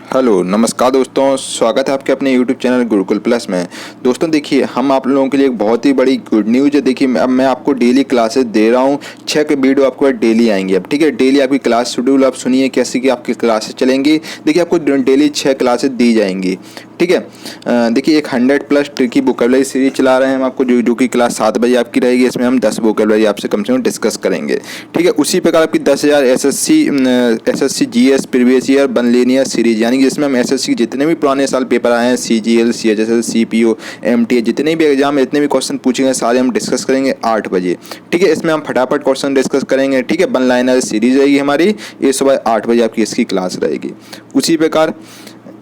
Hello नमस्कार दोस्तों, स्वागत है आपके अपने YouTube चैनल गुरुकुल प्लस में। दोस्तों देखिए, हम आप लोगों के लिए एक बहुत ही बड़ी गुड न्यूज़ है। देखिए अब मैं आपको डेली क्लासेस दे रहा हूँ। 6 वीडियो आपको डेली आएंगी अब, ठीक है। डेली आपकी क्लास शेड्यूल आप सुनिए कैसे कि आपकी क्लासेस चलेंगी। देखिए आपको डेली 6 क्लासेस दी जाएंगी, ठीक है। देखिए एक 100+ ट्रिकी वोकैबुलरी सीरीज चला रहे हैं हम आपको, जो कि क्लास 7 बजे आपकी रहेगी। इसमें हम 10 वोकैबुलरी आपसे कम से कम डिस्कस करेंगे, ठीक है। उसी प्रकार आपकी 10,000 SSC GS previous year one linear series, यानी कि जिसमें हम एसएससी के जितने भी पुराने साल पेपर आए हैं, सीजीएल, सीएचएसएल, सीपीओ, एमटीए, जितने भी एग्जाम, जितने भी क्वेश्चन पूछेंगे सारे हम डिस्कस करेंगे 8 बजे, ठीक है। इसमें हम फटाफट क्वेश्चन डिस्कस करेंगे, ठीक है। वन लाइनर सीरीज रहेगी हमारी, ये सुबह 8 बजे आपकी इसकी क्लास रहेगी। उसी प्रकार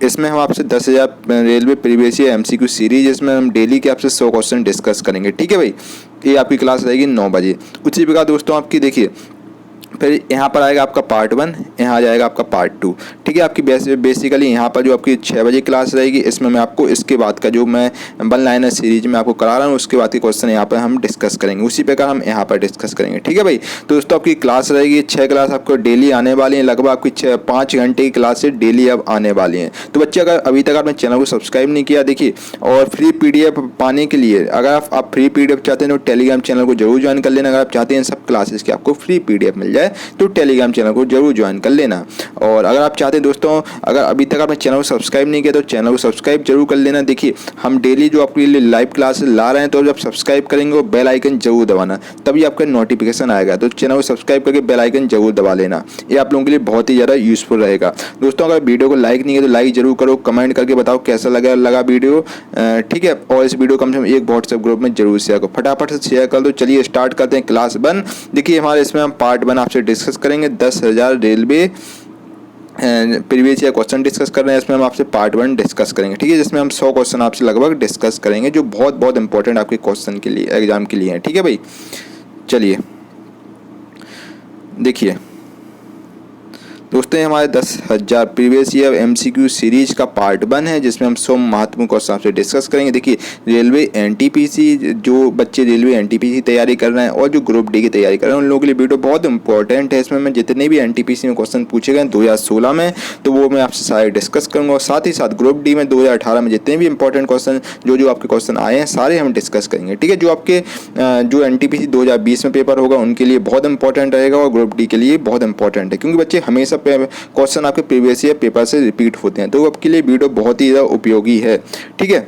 इसमें हम आपसे 10,000 railway previous year MCQ series, इसमें हम डेली के आपसे 100 क्वेश्चन डिस्कस करेंगे, ठीक है भाई। ये आपकी क्लास रहेगी 9 बजे। उसी प्रकार दोस्तों आपकी देखिए, फिर यहाँ पर आएगा आपका पार्ट 1, यहाँ आ जाएगा आपका पार्ट 2, ठीक है। आपकी बेसिकली यहाँ पर जो आपकी 6 बजे क्लास रहेगी, इसमें मैं आपको इसके बाद का जो मैं वन लाइनर सीरीज में आपको करा रहा हूँ उसके बाद के क्वेश्चन यहाँ पर हम डिस्कस करेंगे। उसी प्रकार हम यहाँ पर डिस्कस करेंगे, ठीक है भाई। तो दोस्तों आपकी क्लास रहेगी 6 क्लास आपको डेली आने वाली हैं, लगभग आपकी 5 घंटे की क्लासेस डेली अब आने वाली हैं। तो बच्चे अगर अभी तक आपने चैनल को सब्सक्राइब नहीं किया, देखिए, और फ्री PDF पाने के लिए अगर आप फ्री PDF चाहते हैं तो टेलीग्राम चैनल को जरूर ज्वाइन कर लेना। अगर आप चाहते हैं सब क्लासेस की आपको फ्री PDF मिल जाए तो टेलीग्राम चैनल को जरूर ज्वाइन कर लेना। और अगर आप चाहते हैं दोस्तों, अगर अभी तक आपने चैनल को सब्सक्राइब नहीं किया तो चैनल को सब्सक्राइब जरूर कर लेना। देखिए हम डेली जो आपके लिए लाइव क्लासेस ला रहे हैं, तो जब सब्सक्राइब करेंगे वो बेल आइकन जरूर दबाना, तभी आपका नोटिफिकेशन आएगा। तो चैनल को सब्सक्राइब करके बेल आइकन जरूर दबा लेना, ये आप लोगों के लिए बहुत ही ज़्यादा यूजफुल रहेगा। दोस्तों अगर वीडियो को लाइक नहीं किया तो लाइक जरूर करो, कमेंट करके बताओ कैसा लगा वीडियो, ठीक है। और इस वीडियो कम से कम एक व्हाट्सएप ग्रुप में जरूर शेयर करो, फटाफट से शेयर कर दो। चलिए स्टार्ट करते हैं क्लास 1। देखिए हमारे इसमें हम पार्ट 1 आपसे डिस्कस करेंगे, 10,000 railway previous year question discuss कर रहे हैं। इसमें हम आपसे पार्ट 1 डिस्कस करेंगे, ठीक है, जिसमें हम 100 क्वेश्चन आपसे लगभग डिस्कस करेंगे, जो बहुत इंपॉर्टेंट आपके क्वेश्चन के लिए, एग्जाम के लिए हैं, ठीक है भाई। चलिए देखिए दोस्तों, ये हमारे 10,000 प्रीवियस ईयर एमसीक्यू सीरीज का पार्ट 1 है, जिसमें हम 100 महत्वपूर्ण क्वेश्चन आपसे डिस्कस करेंगे। देखिए रेलवे एनटीपीसी, जो बच्चे रेलवे एनटीपीसी तैयारी कर रहे हैं और जो ग्रुप डी की तैयारी कर रहे हैं, उन लोगों के लिए वीडियो बहुत इंपॉर्टेंट है। इसमें मैं जितने भी एनटीपीसी में क्वेश्चन पूछे गए 2016 में, तो वो मैं आपसे सारे डिस्कस करूँगा। और साथ ही साथ ग्रुप डी में 2018 में जितने भी इंपॉर्टेंट क्वेश्चन जो आपके क्वेश्चन आए हैं सारे हम डिस्कस करेंगे, ठीक है। जो आपके जो एनटीपीसी 2020 में पेपर होगा उनके लिए बहुत इंपॉर्टेंट रहेगा, और ग्रुप डी के लिए बहुत इंपॉर्टेंट है, क्योंकि बच्चे हमेशा क्वेश्चन आपके प्रीवियस ईयर पेपर से रिपीट होते हैं। तो आपके लिए वीडियो बहुत ही ज़्यादा उपयोगी है, ठीक है।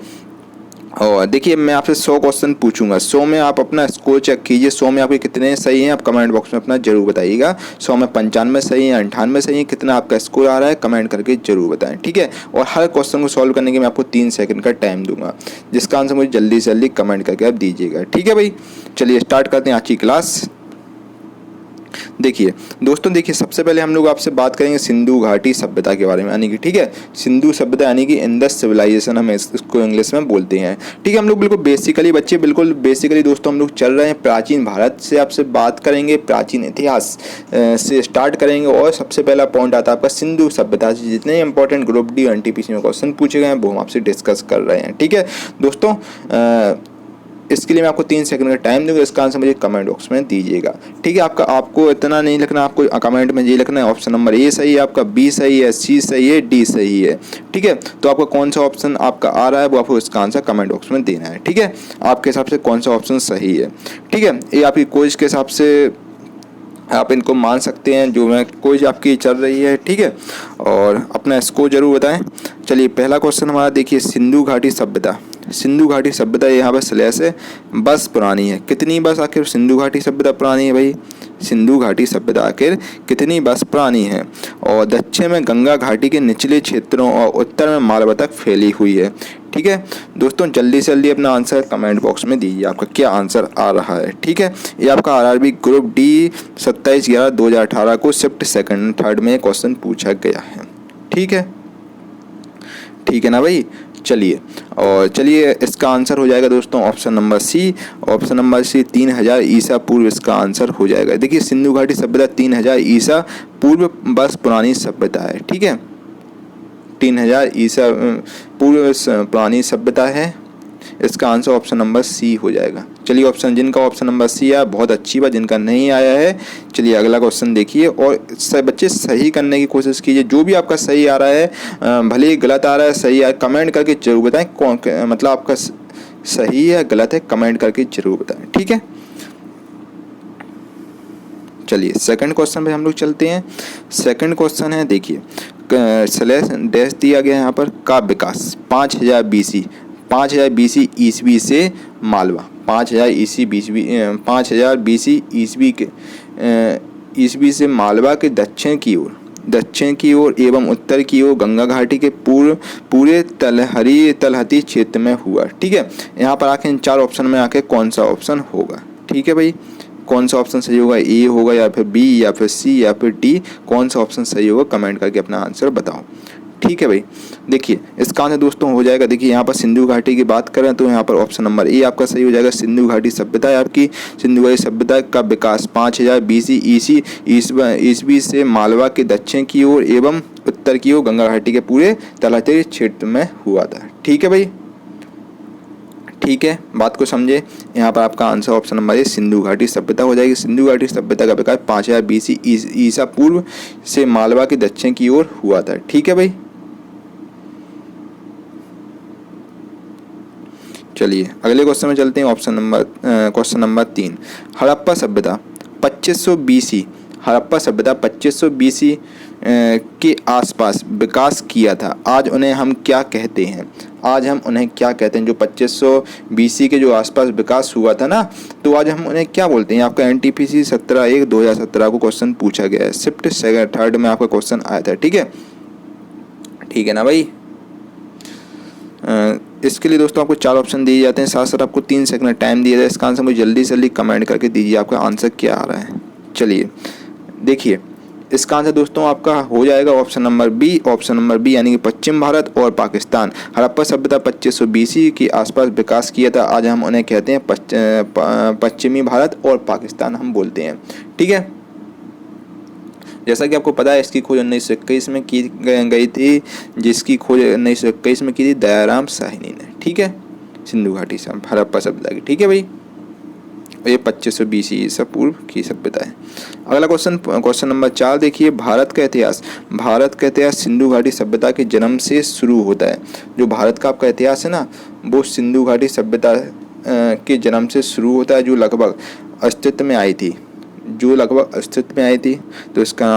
और देखिए मैं आपसे 100 क्वेश्चन पूछूंगा, 100 में आप अपना स्कोर चेक कीजिए। 100 में आपके कितने सही हैं आप कमेंट बॉक्स में अपना जरूर बताइएगा। 100 में 95 सही है, 98 सही है, कितना आपका स्कोर आ रहा है कमेंट करके जरूर बताएं, ठीक है। और हर क्वेश्चन को सॉल्व करने के मैं आपको 3 सेकंड का टाइम दूंगा, जिसका आंसर मुझे जल्दी से जल्दी कमेंट करके आप दीजिएगा, ठीक है भाई। चलिए स्टार्ट करते हैं आज की क्लास। देखिए दोस्तों, देखिए सबसे पहले हम लोग आपसे बात करेंगे सिंधु घाटी सभ्यता के बारे में, यानी कि, ठीक है, सिंधु सभ्यता यानी कि इंडस सिविलाइजेशन हम इसको इंग्लिश में बोलते हैं, ठीक है। हम लोग बिल्कुल बेसिकली बच्चे, बिल्कुल बेसिकली दोस्तों हम लोग चल रहे हैं प्राचीन भारत से आपसे बात करेंगे, प्राचीन इतिहास से स्टार्ट करेंगे। और सबसे पहला पॉइंट आता है आपका सिंधु सभ्यता से जितने इंपॉर्टेंट ग्रुप डी एनटीपीसी में क्वेश्चन पूछे गए हैं वो हम आपसे डिस्कस कर रहे हैं, ठीक है दोस्तों। इसके लिए मैं आपको 3 सेकंड का टाइम दूंगा, इसका आंसर मुझे कमेंट बॉक्स में दीजिएगा, ठीक है। आपको इतना नहीं लिखना, आपको कमेंट में ये लिखना है ऑप्शन नंबर ए सही है, आपका बी सही है, सी सही है, डी सही है, ठीक है। तो आपका कौन सा ऑप्शन आपका आ रहा है वो आपको इसका आंसर कमेंट बॉक्स में देना है, ठीक है। आपके हिसाब से कौन सा ऑप्शन सही है, ठीक है। ये आपकी कोच के हिसाब से आप इनको मान सकते हैं, जो मैं कोच आपकी चल रही है, ठीक है। और अपना स्कोर जरूर बताएं। चलिए पहला क्वेश्चन हमारा देखिए, सिंधु घाटी सभ्यता। सिंधु घाटी सभ्यता यहाँ पर स्लैश है, बस पुरानी है। कितनी बस आखिर सिंधु घाटी सभ्यता पुरानी है भाई? सिंधु घाटी सभ्यता आखिर कितनी बस पुरानी है? और दक्षिण में गंगा घाटी के निचले क्षेत्रों और उत्तर में मालवा तक फैली हुई है, ठीक है। दोस्तों जल्दी से जल्दी अपना आंसर कमेंट बॉक्स में दीजिए, आपका क्या आंसर आ रहा है, ठीक है। ये आपका आरआरबी ग्रुप डी 27/11/2018 को शिफ्ट सेकंड थर्ड में क्वेश्चन पूछा गया है, ठीक है, ठीक है ना भाई। चलिए और चलिए इसका आंसर हो जाएगा दोस्तों option number C. Option number C 3000 ईसा पूर्व इसका आंसर हो जाएगा। देखिए सिंधु घाटी सभ्यता 3000 ईसा पूर्व बस पुरानी सभ्यता है, ठीक है। 3000 ईसा पूर्व पुरानी सभ्यता है, इसका आंसर ऑप्शन नंबर सी हो जाएगा। चलिए जिनका ऑप्शन नंबर सी आया बहुत अच्छी बात, जिनका नहीं आया है चलिए अगला क्वेश्चन देखिए और बच्चे सही करने की कोशिश कीजिए। जो भी आपका सही आ रहा है भले ही गलत आ रहा है सही आ कमेंट करके जरूर बताएं कौन मतलब आपका सही है गलत है, कमेंट करके जरूर बताएं, ठीक है। चलिए सेकंड क्वेश्चन पे हम लोग चलते हैं। सेकंड क्वेश्चन है देखिए स्लैश डैश दिया गया है यहाँ पर का विकास 5000 BC 5000 BC ईस्वी से मालवा 5000 BC ईस्वी से मालवा के दक्षिण की ओर एवं उत्तर की ओर गंगा घाटी के पूरे तलहटी क्षेत्र में हुआ, ठीक है। यहाँ पर आके इन 4 ऑप्शन में आके कौन सा ऑप्शन होगा, ठीक है भाई, कौन सा ऑप्शन सही होगा, ए होगा या फिर बी या फिर सी या फिर डी, कौन सा ऑप्शन सही होगा कमेंट करके अपना आंसर बताओ, ठीक है भाई। देखिए इसका आंसर दोस्तों हो जाएगा, देखिए यहाँ पर सिंधु घाटी की बात करें तो यहाँ पर ऑप्शन नंबर ए आपका सही हो जाएगा। सिंधु घाटी सभ्यता है आपकी, सिंधु घाटी सभ्यता का विकास 5000 BC ईस्वी से मालवा के दक्षिण की ओर एवं उत्तर की ओर गंगा घाटी के पूरे तलहटी क्षेत्र में हुआ था, ठीक है भाई, ठीक है, बात को समझे। यहाँ पर आपका answer option number A Sindhu घाटी सभ्यता हो जाएगी। सिंधु घाटी सभ्यता का विकास 5000 BC ईसा पूर्व से मालवा के दक्षिण की ओर हुआ था, ठीक है भाई। चलिए अगले क्वेश्चन में चलते हैं। क्वेश्चन नंबर 3 हड़प्पा सभ्यता 2500 BC हड़प्पा सभ्यता 2500 BC के आसपास विकास किया था, आज उन्हें हम क्या कहते हैं, आज हम उन्हें क्या कहते हैं। जो 2500 BC के जो आसपास विकास हुआ था ना, तो आज हम उन्हें क्या बोलते हैं। आपका NTPC 17/1/2017 को क्वेश्चन पूछा गया है, शिफ्ट थर्ड में आपका क्वेश्चन आया था, ठीक है, ठीक है ना भाई। इसके लिए दोस्तों आपको 4 ऑप्शन दिए जाते हैं, साथ साथ आपको 3 सेकंड टाइम दिया जाए। इसका आंसर मुझे जल्दी से जल्दी कमेंट करके दीजिए आपका आंसर क्या आ रहा है। चलिए देखिए इसका आंसर दोस्तों आपका हो जाएगा ऑप्शन नंबर बी यानी कि पश्चिम भारत और पाकिस्तान। हड़प्पा सभ्यता 2500 BC के आसपास विकास किया था, आज हम उन्हें कहते हैं पश्चिमी भारत और पाकिस्तान हम बोलते हैं, ठीक है। जैसा कि आपको पता है इसकी खोज 1921 में की गई थी, जिसकी खोज 1921 में की थी दयाराम साहनी ने, ठीक है, सिंधु घाटी से हड़प्पा सभ्यता की, ठीक है भाई। ये 2500 BC ईसा पूर्व की सभ्यता है। अगला क्वेश्चन नंबर 4 देखिए भारत का इतिहास सिंधु घाटी सभ्यता के जन्म से शुरू होता है। जो भारत का आपका इतिहास है ना, वो सिंधु घाटी सभ्यता के जन्म से शुरू होता है, जो लगभग अस्तित्व में आई थी, तो इसका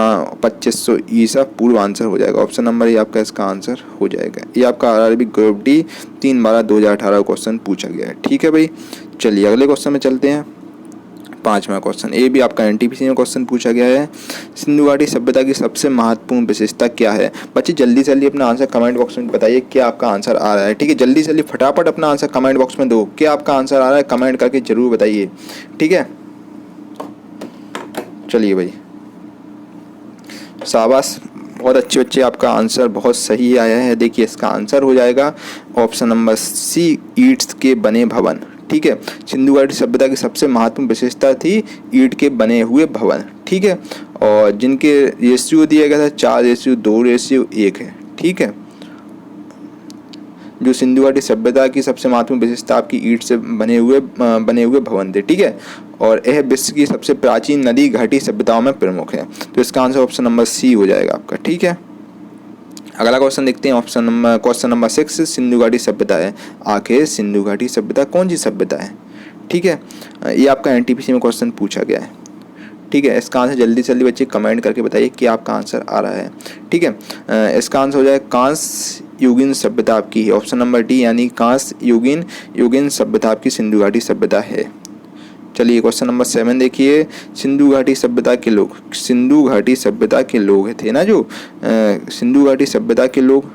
2500 ईसा पूर्व आंसर हो जाएगा। ऑप्शन नंबर ये आपका इसका आंसर हो जाएगा। ये आपका RRB ग्रुप D 3/12/2018 क्वेश्चन पूछा गया है, ठीक है भाई। चलिए अगले क्वेश्चन में चलते हैं। 5वां क्वेश्चन, ये भी आपका NTPC में क्वेश्चन पूछा गया है। सिंधु घाटी सभ्यता की सबसे महत्वपूर्ण विशेषता क्या है। बच्चे जल्दी से जल्दी अपना आंसर कमेंट बॉक्स में बताइए क्या आपका आंसर आ रहा है, ठीक है। जल्दी से जल्दी फटाफट अपना आंसर कमेंट बॉक्स में दो, क्या आपका आंसर आ रहा है कमेंट करके जरूर बताइए, ठीक है। चलिए भाई शाबाश, बहुत अच्छे बच्चे, आपका आंसर बहुत सही आया है। देखिए इसका आंसर हो जाएगा ऑप्शन नंबर सी ईंट के बने भवन, ठीक है। सिंधु घाटी सभ्यता की सबसे महत्वपूर्ण विशेषता थी ईंट के बने हुए भवन, ठीक है, और जिनके रेशियो दिया गया था 4:2:1 है, ठीक है। जो सिंधु घाटी सभ्यता की सबसे महत्वपूर्ण विशेषता आपकी ईंट से बने हुए भवन थे, ठीक है, और यह विश्व की सबसे प्राचीन नदी घाटी सभ्यताओं में प्रमुख है। तो इसका आंसर ऑप्शन नंबर सी हो जाएगा आपका, ठीक है। अगला क्वेश्चन देखते हैं। क्वेश्चन नंबर 6 सिंधु घाटी सभ्यता है। आखिर सिंधु घाटी सभ्यता कौन सी सभ्यता है, ठीक है। ये आपका NTPC में क्वेश्चन पूछा गया है, ठीक है। इसका आंसर जल्दी से जल्दी बच्चे कमेंट करके बताइए कि आपका आंसर आ रहा है, ठीक है। इसका आंसर हो जाएगा कांस्य युगीन सभ्यता आपकी है। ऑप्शन नंबर डी यानी कांस्य युगीन सभ्यता आपकी सिंधु घाटी सभ्यता है। चलिए क्वेश्चन नंबर 7 देखिए। सिंधु घाटी सभ्यता के लोग थे ना, जो सिंधु घाटी सभ्यता के लोग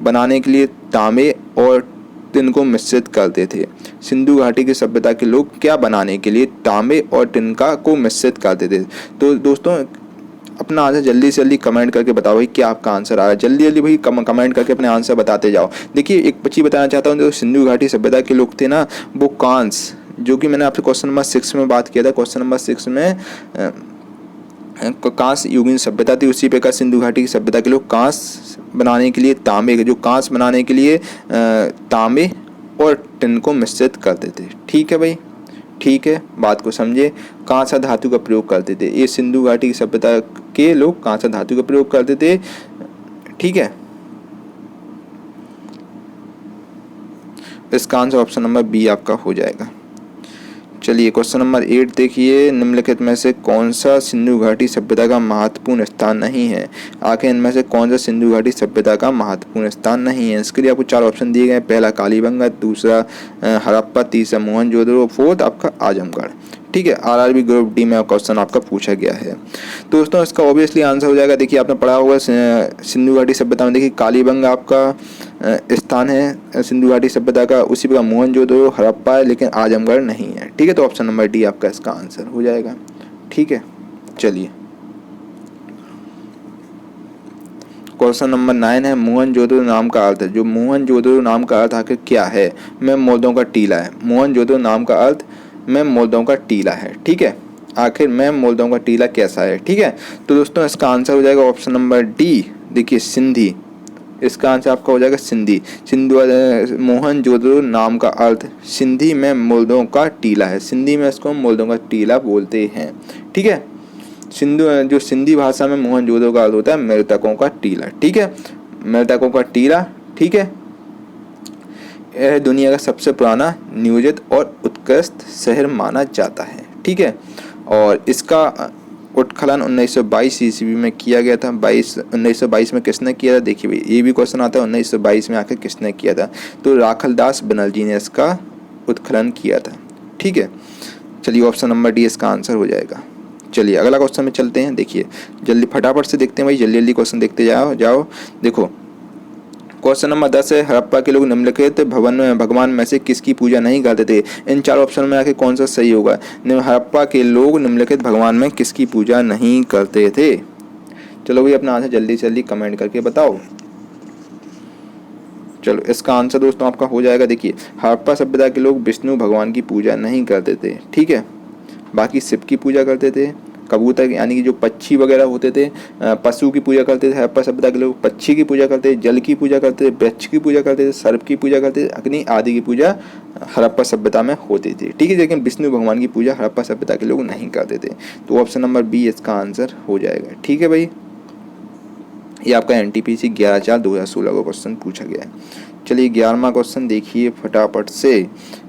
बनाने के लिए तांबे और टिन को मिश्रित करते थे। सिंधु घाटी की सभ्यता के लोग क्या बनाने के लिए तांबे और टिन को मिश्रित करते थे। तो दोस्तों अपना आंसर जल्दी से जल्दी कमेंट करके बताओ भाई क्या आपका आंसर आ रहा है। जल्दी जल्दी भाई कमेंट करके अपने आंसर बताते जाओ। देखिए एक बच्ची बताना चाहता हूँ, जो सिंधु घाटी सभ्यता के लोग थे ना, वो कांस्य, जो कि मैंने आपसे क्वेश्चन नंबर 6 में बात किया था। क्वेश्चन नंबर 6 में कांस्य युगीन सभ्यता थी, उसी प्रकार सिंधु घाटी की सभ्यता के लोग कांस्य बनाने के लिए तांबे और टिन को मिश्रित करते थे। ठीक है भाई, ठीक है, बात को समझे। कांसा धातु का प्रयोग करते थे, ये सिंधु घाटी की सभ्यता के लोग कांसा धातु का प्रयोग करते थे। ठीक है, इसका आंसर ऑप्शन नंबर बी आपका हो जाएगा। चलिए क्वेश्चन नंबर 8 देखिए, निम्नलिखित में से कौन सा सिंधु घाटी सभ्यता का महत्वपूर्ण स्थान नहीं है। आखिर इनमें से कौन सा सिंधु घाटी सभ्यता का महत्वपूर्ण स्थान नहीं है। इसके लिए आपको 4 ऑप्शन दिए गए हैं। पहला कालीबंगा, दूसरा हड़प्पा, तीसरा मोहनजोदड़ो, फोर्थ आपका आजमगढ़। ठीक है, आरआरबी ग्रुप डी में क्वेश्चन आपका पूछा गया है। तो दोस्तों इसका ऑब्वियसली आंसर हो जाएगा, देखिए आपने पढ़ा होगा सिंधु घाटी सभ्यता में, देखिए कालीबंगा आपका स्थान है सिंधु घाटी सभ्यता का, उसी प्रकार मोहनजोदड़ो, हड़प्पा है, लेकिन आजमगढ़ नहीं है। ठीक है, तो ऑप्शन नंबर डी आपका इसका आंसर हो जाएगा। ठीक है, चलिए क्वेश्चन नंबर 9 है, मोहनजोदड़ो नाम का अर्थ है। जो मोहनजोदड़ो नाम का अर्थ आखिर क्या है। में मोल्डों का टीला है। मोहनजोदड़ो नाम का अर्थ में मोल्डों का टीला है। ठीक है, आखिर में मोल्डों का टीला कैसा है। ठीक है, तो दोस्तों इसका आंसर हो जाएगा ऑप्शन नंबर डी, देखिए सिंधी। इसका आंसर आपका हो जाएगा सिंधी। मोहनजोदड़ो नाम का अर्थ सिंधी में मोल्डों का टीला है। सिंधी में इसको मोल्डों का टीला बोलते हैं। ठीक है, जो सिंधी भाषा में मोहनजोदड़ो का अर्थ होता है मृतकों का टीला। ठीक है, मृतकों का टीला। ठीक है, यह दुनिया का सबसे पुराना नियोजित और उत्कृष्ट शहर माना जाता है। ठीक है, और इसका उत्खनन 1922 ईस्वी में किया गया था। 1922 में किसने किया था, देखिए भाई ये भी क्वेश्चन आता है 1922 में आखिर किसने किया था। तो राखलदास बनर्जी ने इसका उत्खनन किया था। ठीक है, चलिए ऑप्शन नंबर डी इसका आंसर हो जाएगा। चलिए अगला क्वेश्चन में चलते हैं। देखिए जल्दी फटाफट से देखते हैं भाई, जल्दी जल्दी क्वेश्चन देखते जाओ। देखो क्वेश्चन नंबर 10 है, हड़प्पा के लोग निम्नलिखित भगवान में से किसकी पूजा नहीं करते थे। इन 4 ऑप्शन में आके कौन सा सही होगा। हड़प्पा के लोग निम्नलिखित भगवान में किसकी पूजा नहीं करते थे। चलो भाई अपना आंसर जल्दी से जल्दी कमेंट करके बताओ। चलो इसका आंसर दोस्तों आपका हो जाएगा, देखिए हड़प्पा सभ्यता के लोग विष्णु भगवान की पूजा नहीं करते थे। ठीक है, बाकी शिव की पूजा करते थे, कबूतर यानी कि जो पक्षी वगैरह होते थे, पशु की पूजा करते थे। हड़प्पा सभ्यता के लोग पक्षी की पूजा करते थे, जल की पूजा करते थे, वृक्ष की पूजा करते थे, सर्प की पूजा करते थे, अग्नि आदि की पूजा हड़प्पा सभ्यता में होती थी। ठीक है, लेकिन विष्णु भगवान की पूजा हड़प्पा सभ्यता के लोग नहीं करते थे। तो ऑप्शन नंबर बी इसका आंसर हो जाएगा। ठीक है भाई, ये आपका NTPC 11/4/2016 का क्वेश्चन पूछा गया है। चलिए 11वां क्वेश्चन देखिए फटाफट से।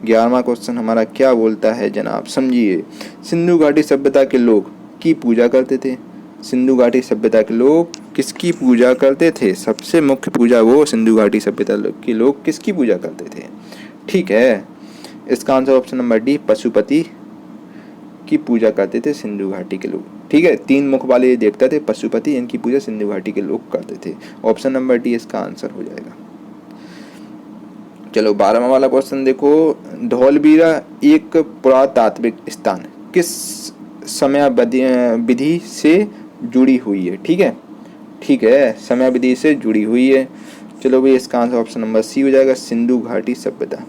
11वां क्वेश्चन हमारा क्या बोलता है जनाब, समझिए। सिंधु घाटी सभ्यता के लोग की पूजा करते थे। सिंधु घाटी सभ्यता के लोग किसकी पूजा करते थे। सबसे मुख्य पूजा वो सिंधु घाटी सभ्यता के लोग किसकी पूजा करते थे। ठीक है, इसका answer option number D, Pashupati की पूजा करते थे सिंधु घाटी के लोग। ठीक है, 3 मुख वाले देवता थे पशुपति, इनकी पूजा सिंधु घाटी के लोग करते थे। ऑप्शन नंबर डी इसका आंसर हो जाएगा। चलो 12वां वाला क्वेश्चन देखो, धौलवीरा एक पुरातात्विक स्थान किस समय विधि से जुड़ी हुई है। ठीक है, ठीक है, समय विधि से जुड़ी हुई है। चलो भाई इसका आंसर ऑप्शन नंबर सी हो जाएगा, सिंधु घाटी सभ्यता।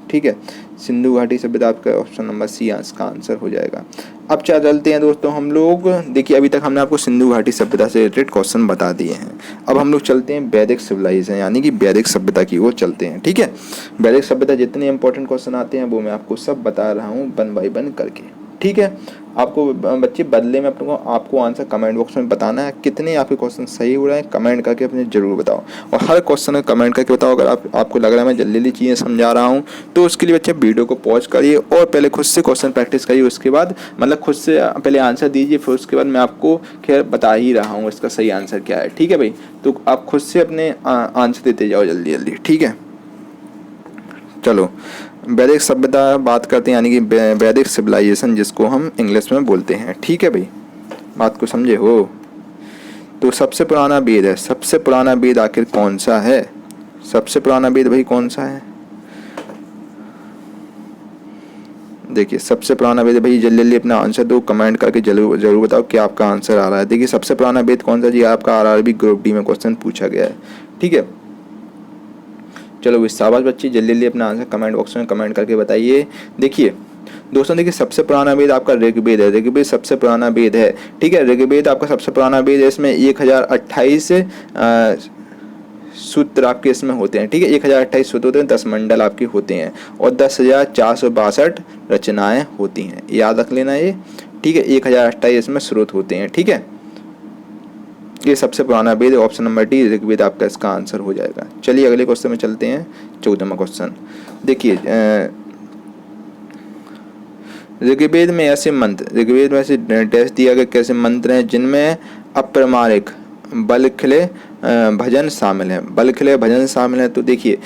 ठीक है, सिंधु घाटी सभ्यता आपका ऑप्शन नंबर सी इसका आंसर हो जाएगा। अब चलते हैं दोस्तों हम लोग, देखिए अभी तक हमने आपको सिंधु घाटी सभ्यता से रिलेटेड क्वेश्चन बता दिए हैं। अब हम लोग चलते हैं वैदिक सिविलाइजेशन यानी कि वैदिक सभ्यता की ओर चलते हैं। ठीक है, वैदिक सभ्यता जितने इंपॉर्टेंट क्वेश्चन आते हैं वो मैं आपको सब बता रहा हूँ 1 बाय 1 करके। ठीक है, आपको बच्चे बदले में आपको आंसर कमेंट बॉक्स में बताना है। कितने आपके क्वेश्चन सही हो रहे हैं कमेंट करके अपने जरूर बताओ, और हर क्वेश्चन में कमेंट करके बताओ। अगर आपको लग रहा है मैं जल्दी जल्दी चीज़ें समझा रहा हूं तो उसके लिए बच्चे वीडियो को पॉज करिए और पहले खुद से क्वेश्चन प्रैक्टिस करिए। उसके बाद मतलब खुद से पहले आंसर दीजिए, फिर उसके बाद मैं आपको खैर बता ही रहा हूँ इसका सही आंसर क्या है। ठीक है भाई, तो आप खुद से अपने आंसर देते जाओ जल्दी जल्दी। ठीक है, चलो वैदिक सभ्यता बात करते हैं यानी कि वैदिक सिविलाइजेशन जिसको हम इंग्लिश में बोलते हैं। ठीक है भाई, बात को समझे हो। तो सबसे पुराना वेद है, सबसे पुराना वेद आखिर कौन सा है। सबसे पुराना वेद भाई कौन सा है, देखिए सबसे पुराना वेद भाई जल्दी जल्दी अपना आंसर दो, कमेंट करके जरूर बताओ क्या आपका आंसर आ रहा है। देखिए सबसे पुराना वेद कौन सा जी, आपका आरआरबी ग्रुप डी में क्वेश्चन पूछा गया है। ठीक है, चलो भाई शाबाश बच्चे, जल्दी जल्दी अपना आंसर कमेंट बॉक्स में कमेंट करके बताइए। देखिए दोस्तों, देखिए सबसे पुराना वेद आपका ऋग्वेद है। ऋग्वेद सबसे पुराना वेद है। ठीक है, ऋग्वेद आपका सबसे पुराना वेद है। इसमें 1028 सूत्र आपके इसमें होते हैं, ठीक है। 1028 सूत्र होते हैं, 10 मंडल आपके होते हैं और 10,462 रचनाएं होती हैं, याद रख लेना ये, ठीक है। 1028 इसमें स्रोत होते हैं, ठीक है। ये सबसे पुराना वेद, ऑप्शन नंबर डी ऋग्वेद आपका इसका आंसर हो जाएगा। चलिए अगले क्वेश्चन में चलते हैं, 14वां क्वेश्चन देखिए। ऋग्वेद में ऐसे मंत्र, ऋग्वेद में ऐसे टेस्ट दिया गया कैसे मंत्र हैं जिनमें अप्रमाणिक बलखिले भजन शामिल है, बलखिले भजन शामिल है। तो देखिए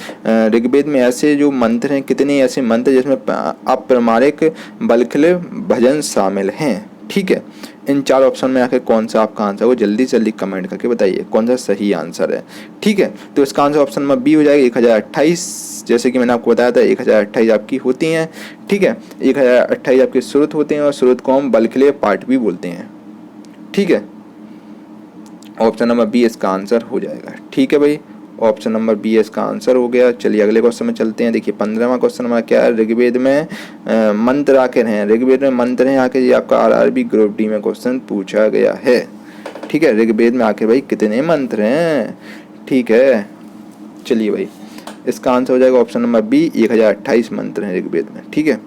ऋग्वेद में ऐसे जो मंत्र हैं, कितने ऐसे मंत्र जिसमें अप्रमाणिक बलखिले भजन शामिल हैं, ठीक है। इन 4 ऑप्शन में आखिर कौन सा आपका आंसर, वो जल्दी से जल्दी कमेंट करके बताइए कौन सा सही आंसर है, ठीक है। तो इसका आंसर ऑप्शन नंबर बी हो जाएगा 1028, जैसे कि मैंने आपको बताया था 1028 आपकी होती हैं, ठीक है। 1028 आपके स्रोत होते हैं और स्रोत को हम बलखिले पाठ भी बोलते हैं, ठीक है। ऑप्शन नंबर बी इसका आंसर हो जाएगा, ठीक है भाई। ऑप्शन नंबर बी इसका आंसर हो गया। चलिए अगले क्वेश्चन में चलते हैं। देखिए 15वां क्वेश्चन हमारा क्या है, ऋग्वेद में मंत्र आखिर हैं, ऋग्वेद में मंत्र हैं आखिर, ये आपका आरआरबी ग्रुप डी में क्वेश्चन पूछा गया है, ठीक है। ऋग्वेद में आखिर भाई कितने मंत्र हैं, ठीक है। चलिए भाई इसका आंसर हो जाएगा ऑप्शन नंबर बी, 1028 मंत्र हैं ऋग्वेद में, ठीक है।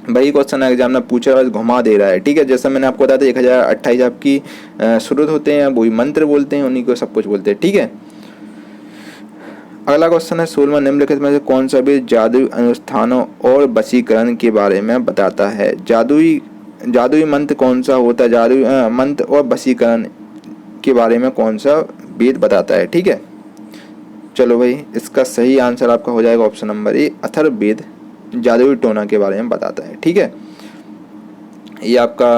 वही क्वेश्चन एग्जाम में पूछा है, घुमा दे रहा है, ठीक है। जैसा मैंने आपको बताया था 1028 आपकी स्रोत होते हैं, वही मंत्र बोलते हैं, उन्हीं को सब कुछ बोलते हैं, ठीक है। अगला क्वेश्चन है 16वां, निम्नलिखित में से कौन सा भी जादुई अनुष्ठानों और वशीकरण के बारे में बताता है। जादुई मंत्र कौन सा होता है, जादुई मंत्र और वशीकरण के बारे में कौन सा वेद बताता है, ठीक है। चलो भाई इसका सही आंसर आपका हो जाएगा ऑप्शन नंबर ए, अथर्ववेद जादुई टोना के बारे में बताता है, ठीक है। ये आपका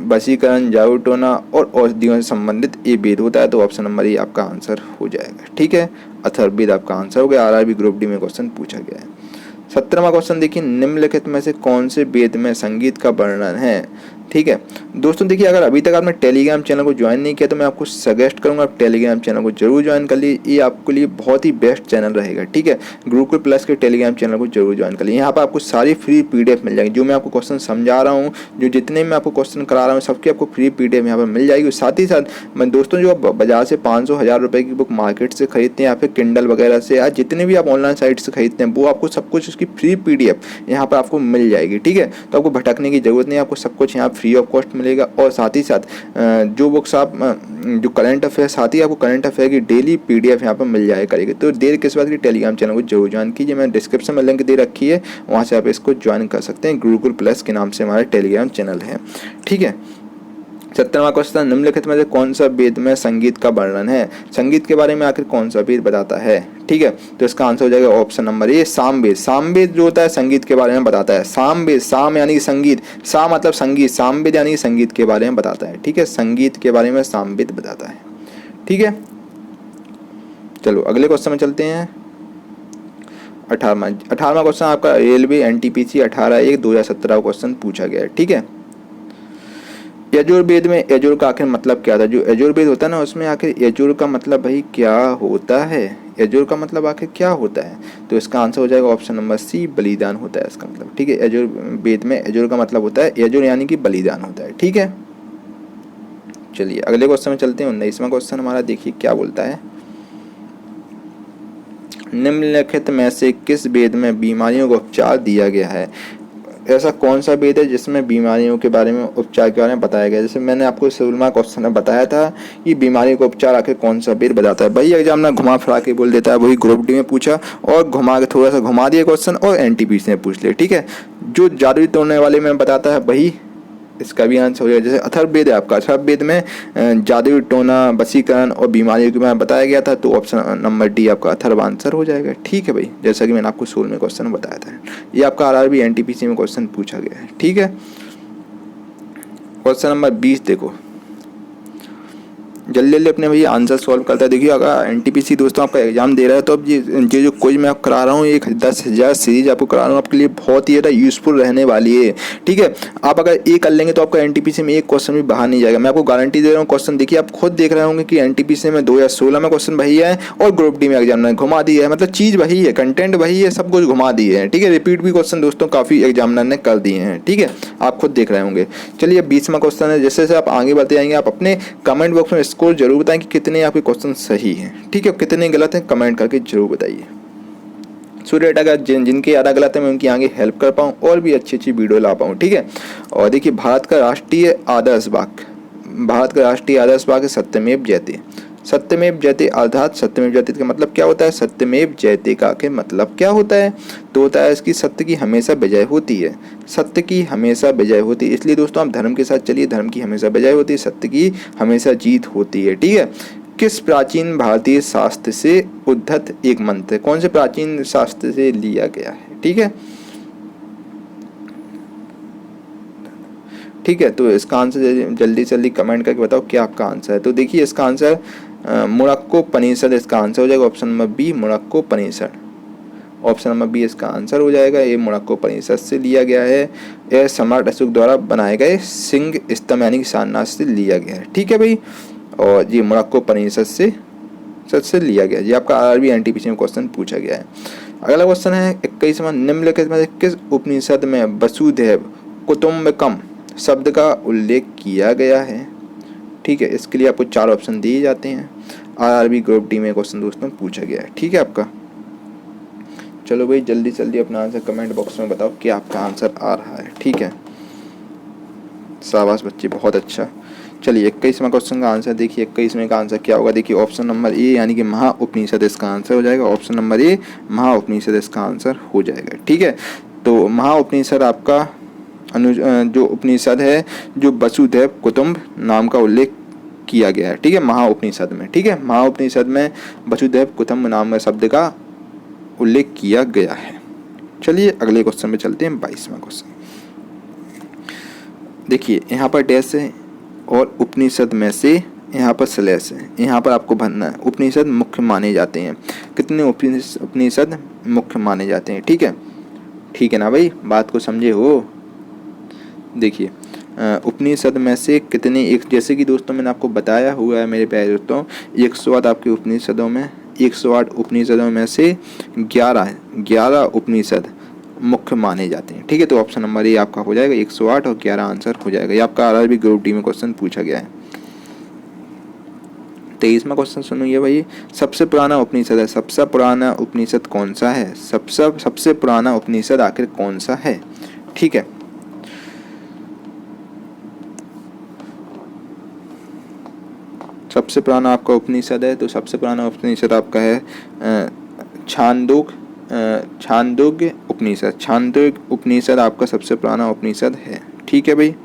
वशीकरण, जादुई टोना और औषधियों से संबंधित ये वेद होता है, तो ऑप्शन नंबर ए आपका आंसर हो जाएगा, ठीक है। अथर्ववेद आपका आंसर हो गया, आरआरबी ग्रुप डी में क्वेश्चन पूछा गया है। 17वां क्वेश्चन देखिए, निम्नलिखित में से कौन से वेद में संगीत का वर्णन है, ठीक है। दोस्तों देखिए अगर अभी तक आपने टेलीग्राम चैनल को ज्वाइन नहीं किया तो मैं आपको सजेस्ट करूंगा आप टेलीग्राम चैनल को जरूर ज्वाइन कर लीजिए, ये आपके लिए बहुत ही बेस्ट चैनल रहेगा, ठीक है। गुरुकुल प्लस के टेलीग्राम चैनल को जरूर ज्वाइन कर लीजिए, यहाँ पर आपको सारी फ्री PDF मिल जाएगी, जो मैं आपको क्वेश्चन समझा रहा हूँ, जो जितने मैं आपको क्वेश्चन करा रहा हूँ सबकी आपको फ्री PDF यहाँ पर मिल जाएगी। साथ ही साथ मैं दोस्तों जो आप बाजार से 500-1000 रुपये की बुक मार्केट से खरीदते हैं या फिर किंडल वगैरह से या जितने भी आप ऑनलाइन साइट से खरीदते हैं, वो आपको सब कुछ उसकी फ्री PDF यहाँ पर आपको मिल जाएगी, ठीक है। तो आपको भटकने की जरूरत नहीं, आपको सब कुछ यहाँ फ्री ऑफ कॉस्ट मिलेगा। और साथ ही साथ जो बुक्स आप जो करंट अफेयर, साथ ही आपको करंट अफेयर की डेली PDF यहाँ पर मिल जाए करेगी। तो देर किस बात की, टेलीग्राम चैनल को जरूर ज्वाइन कीजिए, मैंने डिस्क्रिप्शन में लिंक दे रखी है, वहाँ से आप इसको ज्वाइन कर सकते हैं। गुरुकुल प्लस के नाम से हमारा टेलीग्राम चैनल है, ठीक है। 17वां क्वेश्चन, निम्नलिखित में से कौन सा वेद में संगीत का वर्णन है, संगीत के बारे में आखिर कौन सा वेद बताता है, ठीक है। तो इसका आंसर हो जाएगा option number A, Samaveda. Samaveda जो होता है संगीत के बारे में बताता है, सामवेद, साम यानी संगीत, सा मतलब संगीत, सामवेद यानी संगीत के बारे में बताता है, ठीक है। संगीत के बारे में सामवेद बताता है, ठीक है। चलो अगले क्वेश्चन में चलते हैं। 18वां क्वेश्चन आपका रेलवे NTPC 18/1/2017 क्वेश्चन पूछा गया है, ठीक है। यजुर्वेद में यजुर का आखिर मतलब क्या था, जो यजुर्वेद होता है ना उसमें आखिर यजुर का मतलब भाई क्या होता है, यजुर का मतलब आखिर क्या होता है। तो इसका आंसर हो जाएगा ऑप्शन नंबर सी, बलिदान होता है इसका मतलब, ठीक है। यजुर्वेद में यजुर का मतलब होता है, यजुर यानी कि बलिदान होता है, ठीक है। चलिए अगले क्वेश्चन में चलते हैं। 19वां क्वेश्चन हमारा देखिए क्या बोलता है, निम्नलिखित में से किस वेद में बीमारियों का उपचार दिया गया है। ऐसा कौन सा वेद है जिसमें बीमारियों के बारे में, उपचार के बारे में बताया गया। जैसे मैंने आपको 16वां क्वेश्चन में बताया था कि बीमारियों का उपचार आखिर कौन सा वेद बताता है। वही एग्जाम में घुमा फिरा के बोल देता है, वही ग्रुप डी में पूछा और घुमा के थोड़ा सा घुमा दिया क्वेश्चन और NTPC ने पूछ लिया, ठीक है। जो जादुई तोड़ने वाले में बताता है वही इसका भी आंसर हो जाएगा। जैसे अथर्ववेद है आपका, अथर्ववेद में जादुई टोना, वशीकरण और बीमारियों के बारे में बताया गया था, तो ऑप्शन नंबर डी आपका अथर्व आंसर हो जाएगा, ठीक है भाई। जैसा कि मैंने आपको 16वें क्वेश्चन में बताया था, ये आपका RRB NTPC में क्वेश्चन पूछा गया है, ठीक है। क्वेश्चन नंबर 20 देखो, जल्दी जल्दी अपने भैया आंसर सॉल्व करता है। देखिए अगर NTPC दोस्तों आपका एग्जाम दे रहा है तो अब ये जो क्विज मैं आप करा रहा हूँ, ये 10,000 सीरीज आपको करा रहा हूँ, आपके लिए बहुत ही ज़्यादा यूजफुल रहने वाली है, ठीक है। आप अगर ये कर लेंगे तो आपका NTPC में एक क्वेश्चन भी बाहर नहीं जाएगा, मैं आपको गारंटी दे रहा हूँ। क्वेश्चन देखिए आप खुद देख रहे होंगे कि NTPC में 2016 में क्वेश्चन वही है और ग्रुप डी में एग्जाम में घुमा दिया है, मतलब चीज़ वही है, कंटेंट वही है, सब कुछ घुमा दिए हैं, ठीक है। रिपीट भी क्वेश्चन दोस्तों काफ़ी एग्जामिनर ने कर दिए हैं, ठीक है, आप खुद देख रहे होंगे। चलिए 20वां क्वेश्चन है, जैसे जैसे आप आगे बढ़ते जाएंगे आप अपने कमेंट बॉक्स में स्कोर जरूर बताएं कि कितने आपके क्वेश्चन सही हैं, ठीक है, कितने गलत हैं कमेंट करके जरूर बताइए। सो डेट अगर जिनके ज़्यादा गलत है मैं उनकी आगे हेल्प कर पाऊँ और भी अच्छी अच्छी वीडियो ला पाऊँ, ठीक है। और देखिए भारत का राष्ट्रीय आदर्श वाक्य है सत्यमेव जयते। सत्यमेव जयते अर्थात सत्यमेव जयते का मतलब क्या होता है? सत्यमेव जयते का के मतलब क्या होता है? तो होता है इसकी सत्य की हमेशा विजय होती है, सत्य की हमेशा विजय होती है। इसलिए दोस्तों आप धर्म के साथ चलिए, धर्म की हमेशा विजय होती है, सत्य की हमेशा जीत होती है, ठीक है। किस प्राचीन भारतीय शास्त्र से उद्धत एक मंत्र? कौन से प्राचीन शास्त्र से लिया गया है, ठीक है। ठीक है, तो इसका आंसर जल्दी से जल्दी कमेंट करके बताओ क्या आपका आंसर है। तो देखिए इसका आंसर मुड़क्कोपनिषद इसका आंसर हो जाएगा, option number B Mundakopanishad. Option number B इसका आंसर हो जाएगा, ये मुड़क्कोपनिषद से लिया गया है। यह सम्राट अशोक द्वारा बनाए गए सिंह स्तंभ यानी कि सारनाथ से लिया गया है, ठीक है भाई। और ये मुड़क्कोपनिषद से लिया गया। ये आपका आरआरबी एनटीपीसी में क्वेश्चन पूछा गया है। अगला क्वेश्चन है 21वां, निम्नलिखित में से किस उपनिषद में वसुधैव कुटुम्बकम शब्द का उल्लेख किया गया है, ठीक है। इसके लिए आपको 4 ऑप्शन दिए जाते हैं। आरआरबी ग्रुप डी में क्वेश्चन दोस्तों पूछा गया है, ठीक है आपका। चलो भाई जल्दी जल्दी अपना आंसर कमेंट बॉक्स में बताओ क्या आपका आंसर आ रहा है, ठीक है। शाबाश बच्चे, बहुत अच्छा। चलिए 21वां क्वेश्चन का आंसर देखिए, 21वें का आंसर क्या होगा? देखिए ऑप्शन नंबर ए यानी कि महा उपनिषद इसका आंसर हो जाएगा। ऑप्शन नंबर ए महा उपनिषद इसका आंसर हो जाएगा, ठीक है। तो महा उपनिषद आपका जो उपनिषद है जो वसुधैव कुटुंब नाम का उल्लेख किया गया है, ठीक है, महा उपनिषद में, ठीक है। महा उपनिषद में वसुधैव कुटुंब नाम का शब्द का उल्लेख किया गया है। चलिए अगले क्वेश्चन में चलते हैं, 22वां क्वेश्चन। देखिए यहाँ पर डैश है और उपनिषद में से यहाँ पर स्लैश है, यहाँ पर आपको भरना है। उपनिषद मुख्य माने जाते हैं, कितने उपनिषद मुख्य माने जाते हैं, ठीक है ना भाई, बात को समझे हो। देखिए उपनिषद में से कितने, एक जैसे कि दोस्तों मैंने आपको बताया हुआ है मेरे प्यारे दोस्तों, 108 आपके उपनिषदों में, 108 उपनिषदों में से 11 उपनिषद मुख्य माने जाते हैं, ठीक है। तो ऑप्शन नंबर ए आपका हो जाएगा 108 और 11 आंसर हो जाएगा। ये आपका आरआरबी ग्रुप डी में क्वेश्चन पूछा गया है। 23वां क्वेश्चन सुनिए भाई, सबसे पुराना उपनिषद है, सबसे पुराना उपनिषद कौन सा है? सबसे पुराना उपनिषद आखिर कौन सा है, ठीक है। सबसे पुराना आपका उपनिषद है, तो सबसे पुराना उपनिषद आपका है छांदोग्य उपनिषद। छांदोग्य उपनिषद आपका सबसे पुराना उपनिषद है, ठीक है भाई।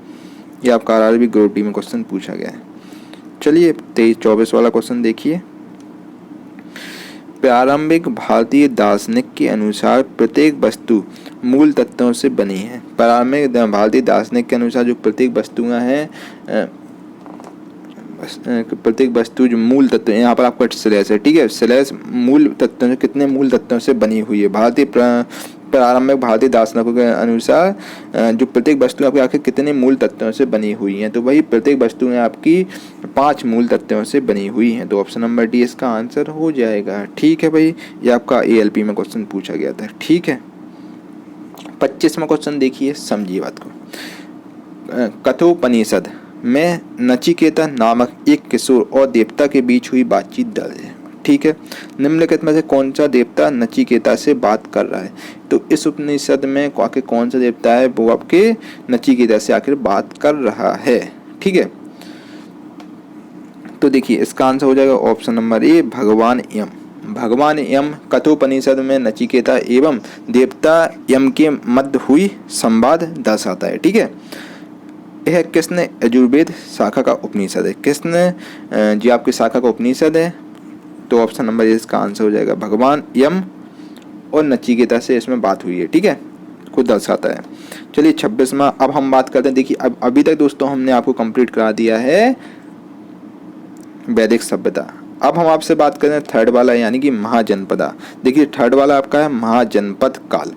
ये आपका आरआरबी ग्रुप डी में क्वेश्चन पूछा गया है। चलिए 24 वाला क्वेश्चन देखिए, प्रारंभिक भारतीय दार्शनिक के अनुसार प्रत्येक वस्तु मूल तत्वों से बनी है। प्रारंभिक भारतीय दार्शनिक के अनुसार जो प्रत्येक वस्तुएं हैं, प्रत्येक वस्तु जो मूल तत्व, यहाँ पर आपका स्लैश है, ठीक है। स्लैश मूल तत्वों, कितने मूल तत्वों से बनी हुई है? प्रारंभिक भारतीय दार्शनिकों के अनुसार जो प्रत्येक वस्तु आपके आखिर कितने मूल तत्वों से बनी हुई हैं? तो भाई प्रत्येक वस्तुएं आपकी 5 मूल तत्वों से बनी हुई हैं। तो ऑप्शन नंबर डी इसका आंसर हो जाएगा, ठीक है भाई। ये आपका ALP में क्वेश्चन पूछा गया था, ठीक है। 25वां क्वेश्चन देखिए, समझिए बात को। कठोपनिषद में नचिकेता नामक एक किशोर और देवता के बीच हुई बातचीत दर्ज है, ठीक है। निम्नलिखित में से कौन सा देवता नचिकेता से बात कर रहा है? तो इस उपनिषद में आखिर कौन सा देवता है वो आपके नचिकेता से आखिर बात कर रहा है, ठीक है। तो देखिए इसका आंसर हो जाएगा ऑप्शन नंबर ए भगवान यम। भगवान यम कठोपनिषद में नचिकेता एवं देवता यम के मध्य हुई संवाद दर्शाता है, ठीक है। यह किसने यजुर्वेद शाखा का उपनिषद है, किसने जी आपकी शाखा का उपनिषद है? तो ऑप्शन नंबर ए इसका आंसर हो जाएगा भगवान यम और नचिकेता से इसमें बात हुई है, ठीक है, खुद दर्शाता है। चलिए 26वां अब हम बात करते हैं। देखिए अब अभी तक दोस्तों हमने आपको कंप्लीट करा दिया है वैदिक सभ्यता। अब हम आपसे बात करें 3rd वाला यानी कि महाजनपदा। देखिए 3rd वाला आपका है महाजनपद काल।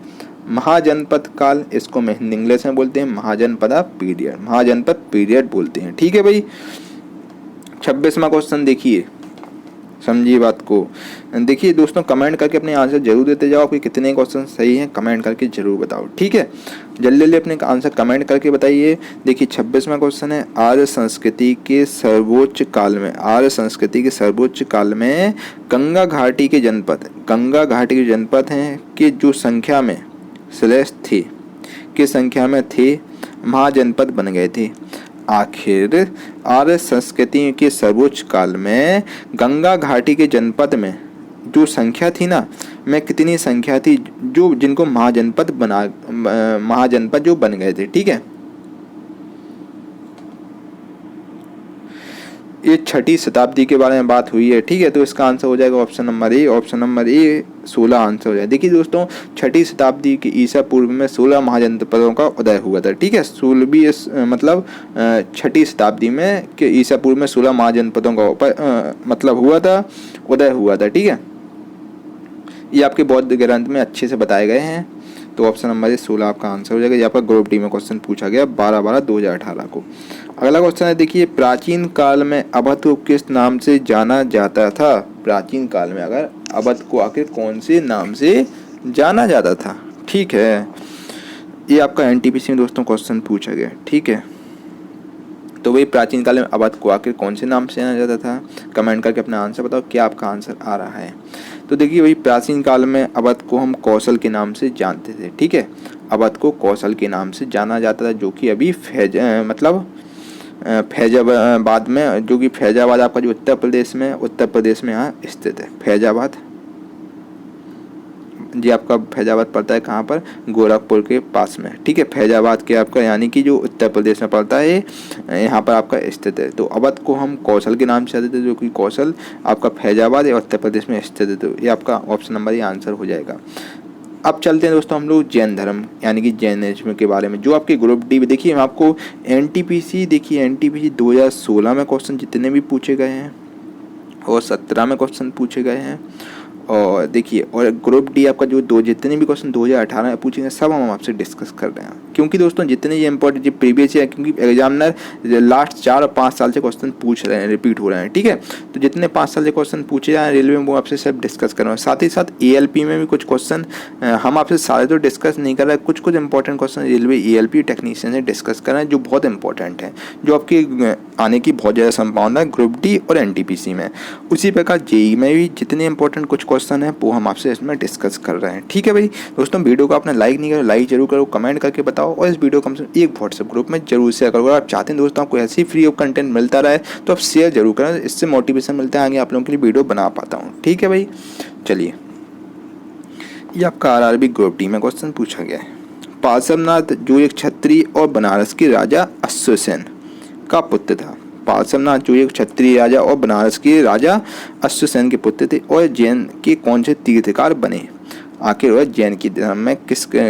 महाजनपद काल इसको में इंग्लिश में बोलते हैं महाजनपदा पीरियड, महाजनपद पीरियड बोलते हैं, ठीक है भाई। 26वां क्वेश्चन देखिए, समझिए बात को। देखिए दोस्तों, कमेंट करके अपने आंसर जरूर देते जाओ। आपके कितने क्वेश्चन सही हैं कमेंट करके जरूर बताओ, ठीक है। जल्दी जल्दी अपने आंसर कमेंट करके बताइए। देखिए 26वां क्वेश्चन है, आर्य संस्कृति के सर्वोच्च काल में, आर्य संस्कृति के सर्वोच्च काल में गंगा घाटी के जनपद हैं कि जो संख्या में श्रेष्ठ थे, की संख्या में थे, महाजनपद बन गए थे। आखिर आर्य संस्कृति के सर्वोच्च काल में गंगा घाटी के जनपद में जो संख्या थी ना, में कितनी संख्या थी जो जिनको महाजनपद जो बन गए थे, ठीक है। ये 6ठी शताब्दी के बारे में बात हुई है, ठीक है। तो इसका आंसर हो जाएगा ऑप्शन नंबर ए, 16 आंसर हो जाएगा। देखिए दोस्तों, 6ठी शताब्दी के ईसा पूर्व में 16 महाजनपदों का उदय हुआ था, ठीक है। 16वीं मतलब 6ठी शताब्दी में के ईसा पूर्व में 16 महाजनपदों का मतलब उदय हुआ था, ठीक है। ये आपके बौद्ध ग्रंथ में अच्छे से बताए गए हैं। तो ऑप्शन नंबर 16 आपका आंसर हो जाएगा। यहाँ पर ग्रुप डी में क्वेश्चन पूछा गया 12/12/2018 को। अगला क्वेश्चन है, देखिए प्राचीन काल में अवध को किस नाम से जाना जाता था? प्राचीन काल में अगर अवध को आखिर कौन से नाम से जाना जाता था, ठीक है। ये आपका एनटीपीसी में दोस्तों क्वेश्चन पूछा गया, ठीक है। तो वही प्राचीन काल में अवध को आखिर कौन से नाम से जाना जाता था? कमेंट करके अपना आंसर बताओ, क्या आपका आंसर आ रहा है। तो देखिए वही प्राचीन काल में अवध को हम कौशल के नाम से जानते थे, ठीक है। अवध को कौशल के नाम से जाना जाता था, जो कि अभी फैजाबाद में, जो कि फैजाबाद आपका जो उत्तर प्रदेश में यहाँ स्थित है। फैजाबाद जी आपका फैजाबाद पड़ता है कहाँ पर? गोरखपुर के पास में, ठीक है। फैजाबाद के आपका यानी कि जो उत्तर प्रदेश में पड़ता है, यहाँ पर आपका स्थित है। तो अवध को हम कौशल के नाम से जानते थे, जो कि कौशल आपका फैजाबाद या उत्तर प्रदेश में स्थित है। तो ये आपका ऑप्शन नंबर ये आंसर हो जाएगा। अब चलते हैं दोस्तों हम लोग जैन धर्म यानी कि जैनिज्म के बारे में, जो आपके ग्रुप डी में। देखिए हम आपको एनटीपीसी 2016 में क्वेश्चन जितने भी पूछे गए हैं और 17 में क्वेश्चन पूछे गए हैं, और देखिए और ग्रुप डी आपका जो जितने भी क्वेश्चन 2018 में पूछेंगे सब हम आपसे डिस्कस कर रहे हैं। क्योंकि दोस्तों जितने ये इंपॉर्टेंट जो प्रीवियस ईयर, क्योंकि एग्जामिनर लास्ट 4 और 5 साल से क्वेश्चन पूछ रहे हैं, रिपीट हो रहे हैं, ठीक है। तो जितने 5 साल से क्वेश्चन पूछे जा रहे हैं रेलवे में वो आपसे सब डिस्कस कर रहे हैं। साथ ही साथ एएलपी में भी कुछ क्वेश्चन हम आपसे सारे तो डिस्कस नहीं कर रहे हैं, कुछ important question railway ALP technician से डिस्कस कर रहे हैं, जो बहुत इंपॉर्टेंट है, जो आपकी आने की बहुत ज़्यादा संभावना है ग्रुप डी और एनटीपीसी में। उसी प्रकार जेईई में भी जितने इंपॉर्टेंट कुछ क्वेश्चन हैं वो हम आपसे इसमें डिस्कस कर रहे हैं, ठीक है भाई। दोस्तों वीडियो को आपने लाइक नहीं करो, लाइक जरूर करो, कमेंट करके बताओ, और इस वीडियो को एक व्हाट्सएप ग्रुप में जरूर शेयर करो। अगर आप चाहते हैं दोस्तों आपको ऐसी फ्री ऑफ कंटेंट मिलता रहे तो आप शेयर जरूर करें, इससे मोटिवेशन मिलता है, आगे आप लोगों के लिए वीडियो बना पाता हूँ, ठीक है भाई। चलिए ये आपका आरआरबी ग्रुप डी में क्वेश्चन पूछा गया है। पार्श्वनाथ जो एक क्षत्रिय और बनारस के राजा अश्वसेन का पुत्र था। पार्श्वनाथ जो एक क्षत्रिय राजा और बनारस के राजा अश्वसेन के पुत्र थे, और जैन के कौन से तीर्थकार बने? आखिर वह जैन की धर्म में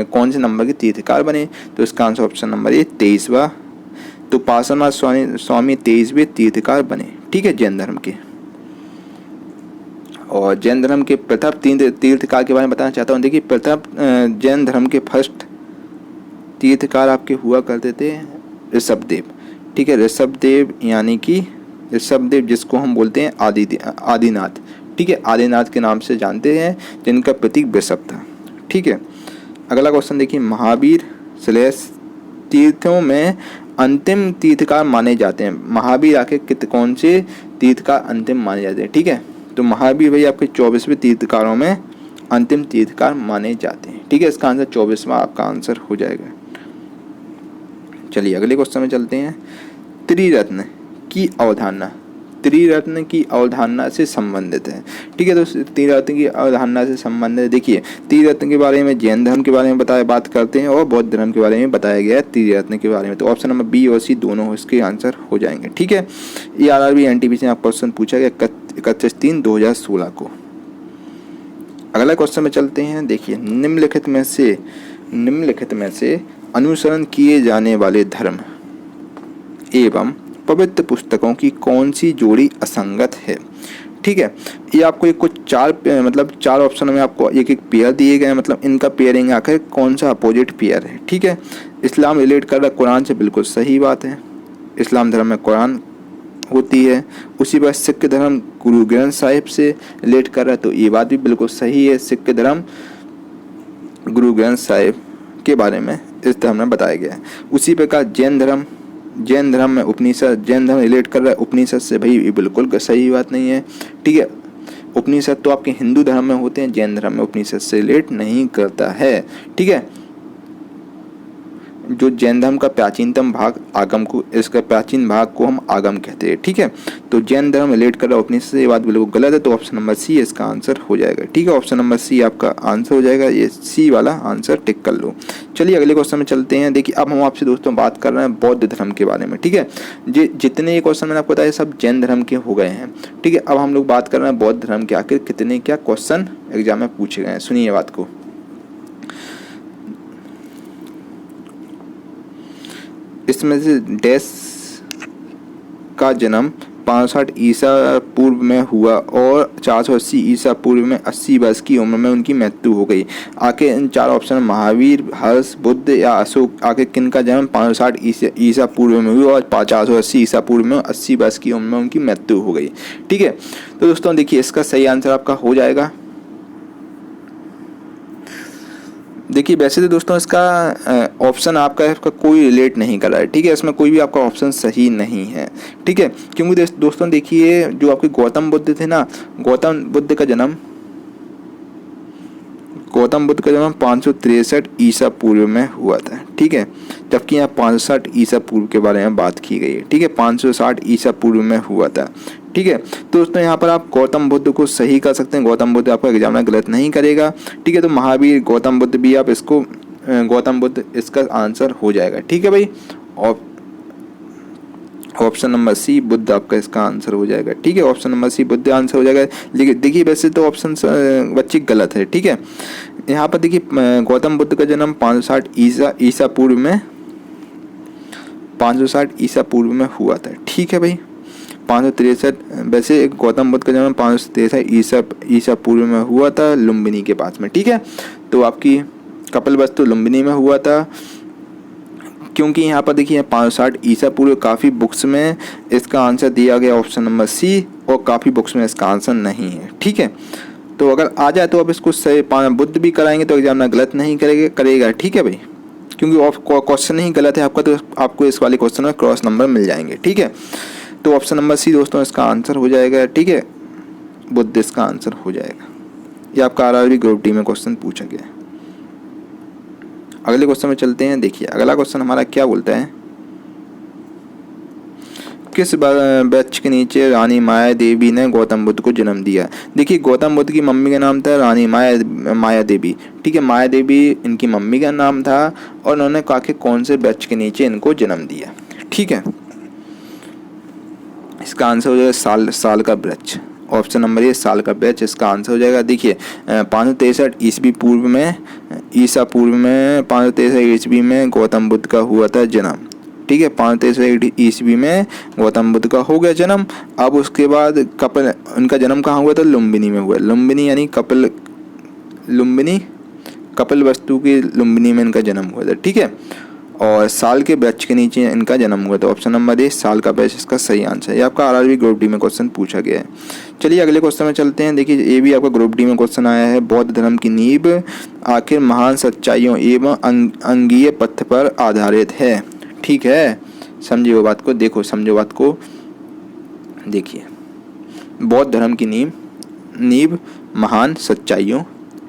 कौन से नंबर के तीर्थकार बने? तो इसका आंसर ऑप्शन नंबर ए 23वां। तो पार्श्वनाथ स्वामी 23वें तीर्थकार बने, ठीक है, जैन धर्म के। और जैन धर्म के प्रथम 3 तीर्थकार के बारे में बताना चाहता हूँ। देखिए प्रथम जैन धर्म के फर्स्ट तीर्थकार आपके हुआ करते थे ऋषभदेव, ठीक है। ऋषभदेव यानी कि ऋषभदेव जिसको हम बोलते हैं आदिनाथ, ठीक है, आदिनाथ के नाम से जानते हैं, जिनका प्रतीक वृषभ था, ठीक है। अगला क्वेश्चन देखिए, महावीर तीर्थों में अंतिम तीर्थकार माने जाते हैं। महावीर आखिर कौन से तीर्थकार अंतिम माने जाते हैं, ठीक है। तो महावीर भाई आपके 24वें तीर्थकारों में अंतिम तीर्थकार माने जाते हैं, ठीक है। इसका आंसर 24वां आपका आंसर हो जाएगा। चलिए अगले क्वेश्चन में चलते हैं। त्रिरत्न की अवधारणा से संबंधित है, ठीक है। तो त्रिरत्न की अवधारणा से संबंधित, देखिए त्रिरत्न के बारे में जैन धर्म के बारे में बात करते हैं, और बौद्ध धर्म के बारे में बताया गया है त्रिरत्न के बारे में। तो ऑप्शन नंबर बी और सी दोनों इसके आंसर हो जाएंगे, ठीक है। ये आरआरबी एनटीपीसी में आपका क्वेश्चन पूछा गया 31/3/2016 को। अगला क्वेश्चन में चलते हैं। देखिए निम्नलिखित में से अनुसरण किए जाने वाले धर्म एवं पवित्र पुस्तकों की कौन सी जोड़ी असंगत है, ठीक है। ये आपको एक कुछ 4 ऑप्शन में आपको एक पेयर दिए गए हैं, मतलब इनका पेयरिंग आखिर कौन सा अपोजिट पेयर है, ठीक है। इस्लाम रिलेट कर रहा कुरान से, बिल्कुल सही बात है। इस्लाम धर्म में कुरान होती है। उसी पर सिख धर्म गुरु ग्रंथ साहिब से रिलेट कर रहा है, तो ये बात भी बिल्कुल सही है। सिख धर्म गुरु ग्रंथ साहिब के बारे में इस धर्म में बताया गया है। उसी प्रकार जैन धर्म में उपनिषद, जैन धर्म रिलेट कर रहा है उपनिषद से, भाई ये बिल्कुल सही बात नहीं है। ठीक है, उपनिषद तो आपके हिंदू धर्म में होते हैं, जैन धर्म में उपनिषद से रिलेट नहीं करता है। ठीक है, जो जैन धर्म का प्राचीनतम भाग आगम को, इसका प्राचीन भाग को हम आगम कहते हैं। ठीक है, तो जैन धर्म रिलेट कर रहा है उपनिषद से, ये बात बिल्कुल गलत है, तो ऑप्शन नंबर सी इसका आंसर हो जाएगा। ठीक है, ऑप्शन नंबर सी आपका आंसर हो जाएगा, ये सी वाला आंसर टिक कर लो। चलिए अगले क्वेश्चन में चलते हैं। देखिए अब हम आपसे दोस्तों बात कर रहे हैं बौद्ध धर्म के बारे में। ठीक है, जितने ये क्वेश्चन मैंने आपको बताया सब जैन धर्म के हो गए हैं। ठीक है, अब हम लोग बात कर रहे हैं बौद्ध धर्म के आखिर कितने क्या क्वेश्चन एग्जाम में पूछे गए हैं। सुनिए बात को। इसमें से डैश का जन्म 560 ईसा पूर्व में हुआ और 480 ईसा पूर्व में 80 वर्ष की उम्र में उनकी मृत्यु हो गई। आखिर इन चार ऑप्शन महावीर, हर्ष, बुद्ध या अशोक, आखिर किनका जन्म 560 ईसा पूर्व में हुआ और 480 ईसा पूर्व में 80 वर्ष की उम्र में उनकी मृत्यु हो गई। ठीक है, तो दोस्तों देखिए इसका सही आंसर आपका हो जाएगा। देखिए वैसे तो दोस्तों इसका ऑप्शन आपका इसका कोई रिलेट नहीं कर रहा है। ठीक है, इसमें कोई भी आपका ऑप्शन सही नहीं है। ठीक है, क्योंकि दोस्तों देखिए जो आपके गौतम बुद्ध थे ना, गौतम बुद्ध का जन्म 563 ईसा पूर्व में हुआ था। ठीक है, जबकि यहाँ 560 ईसा पूर्व के बारे में बात की गई है। ठीक है, 560 ईसा पूर्व में हुआ था। ठीक है, तो दोस्तों यहाँ पर आप गौतम बुद्ध को सही कर सकते हैं, गौतम बुद्ध आपका एग्जाम में गलत नहीं करेगा। ठीक है, तो महावीर, गौतम बुद्ध भी आप इसको गौतम बुद्ध इसका आंसर हो जाएगा। ठीक है भाई, ऑप्शन नंबर सी बुद्ध आपका इसका आंसर हो जाएगा। ठीक है, option number C Buddha answer हो जाएगा। लेकिन देखिए वैसे तो ऑप्शन बच्चे गलत है। ठीक है, यहाँ पर देखिए गौतम बुद्ध का जन्म 560 ईसा पूर्व में 560 ईसा पूर्व में हुआ था। ठीक है भाई, 563 वैसे गौतम बुद्ध का जन्म 563 ईसा पूर्व में हुआ था लुम्बिनी के पास में। ठीक है, तो आपकी कपिलवस्तु लुम्बिनी में हुआ था। क्योंकि यहाँ पर देखिए 560 ईसा पूर्व काफ़ी बुक्स में इसका आंसर दिया गया ऑप्शन नंबर सी, और काफ़ी बुक्स में इसका आंसर नहीं है। ठीक है, तो अगर आ जाए तो अब इसको सही बुद्ध भी कराएंगे तो एग्जाम में गलत नहीं करेगा। ठीक है भाई, क्योंकि क्वेश्चन ही गलत है आपका, तो आपको इस वाले क्वेश्चन में क्रॉस नंबर मिल जाएंगे। ठीक है, तो ऑप्शन नंबर सी दोस्तों इसका आंसर हो जाएगा। ठीक है, बुद्ध इसका आंसर हो जाएगा। ये आपका आरआरबी ग्रुप डी में क्वेश्चन पूछा गया है। अगले क्वेश्चन में चलते हैं। देखिए अगला क्वेश्चन हमारा क्या बोलता है, किस वृक्ष के नीचे रानी माया देवी ने गौतम बुद्ध को जन्म दिया। देखिए गौतम बुद्ध की मम्मी का नाम था रानी माया देवी। ठीक है, माया देवी इनकी मम्मी का नाम था और उन्होंने कहा कि कौन से वृक्ष के नीचे इनको जन्म दिया। ठीक है, इसका आंसर हो जाएगा साल का वृक्ष। ऑप्शन नंबर ए साल का वृक्ष इसका आंसर हो जाएगा। देखिए 563 ईस्वी पूर्व में 563 ईस्वी में गौतम बुद्ध का हुआ था जन्म। ठीक है, 563 ईस्वी में गौतम बुद्ध का हो गया जन्म। अब उसके बाद उनका जन्म कहाँ हुआ था, लुम्बिनी में हुआ। लुम्बिनी यानी कपिलवस्तु की लुम्बिनी में इनका जन्म हुआ था। ठीक है, और साल के वृक्ष के नीचे इनका जन्म हुआ था। ऑप्शन नंबर ए साल का वृक्ष इसका सही आंसर है। ये आपका आरआरबी ग्रुप डी में क्वेश्चन पूछा गया है। चलिए अगले क्वेश्चन में चलते हैं। देखिए ये भी आपका ग्रुप डी में क्वेश्चन आया है, बौद्ध धर्म की नींव आखिर महान सच्चाइयों एवं अंगीय पथ पर आधारित है। ठीक है, समझिए वो बात को, देखो समझो बात को। देखिए बौद्ध धर्म की नींव महान सच्चाइयों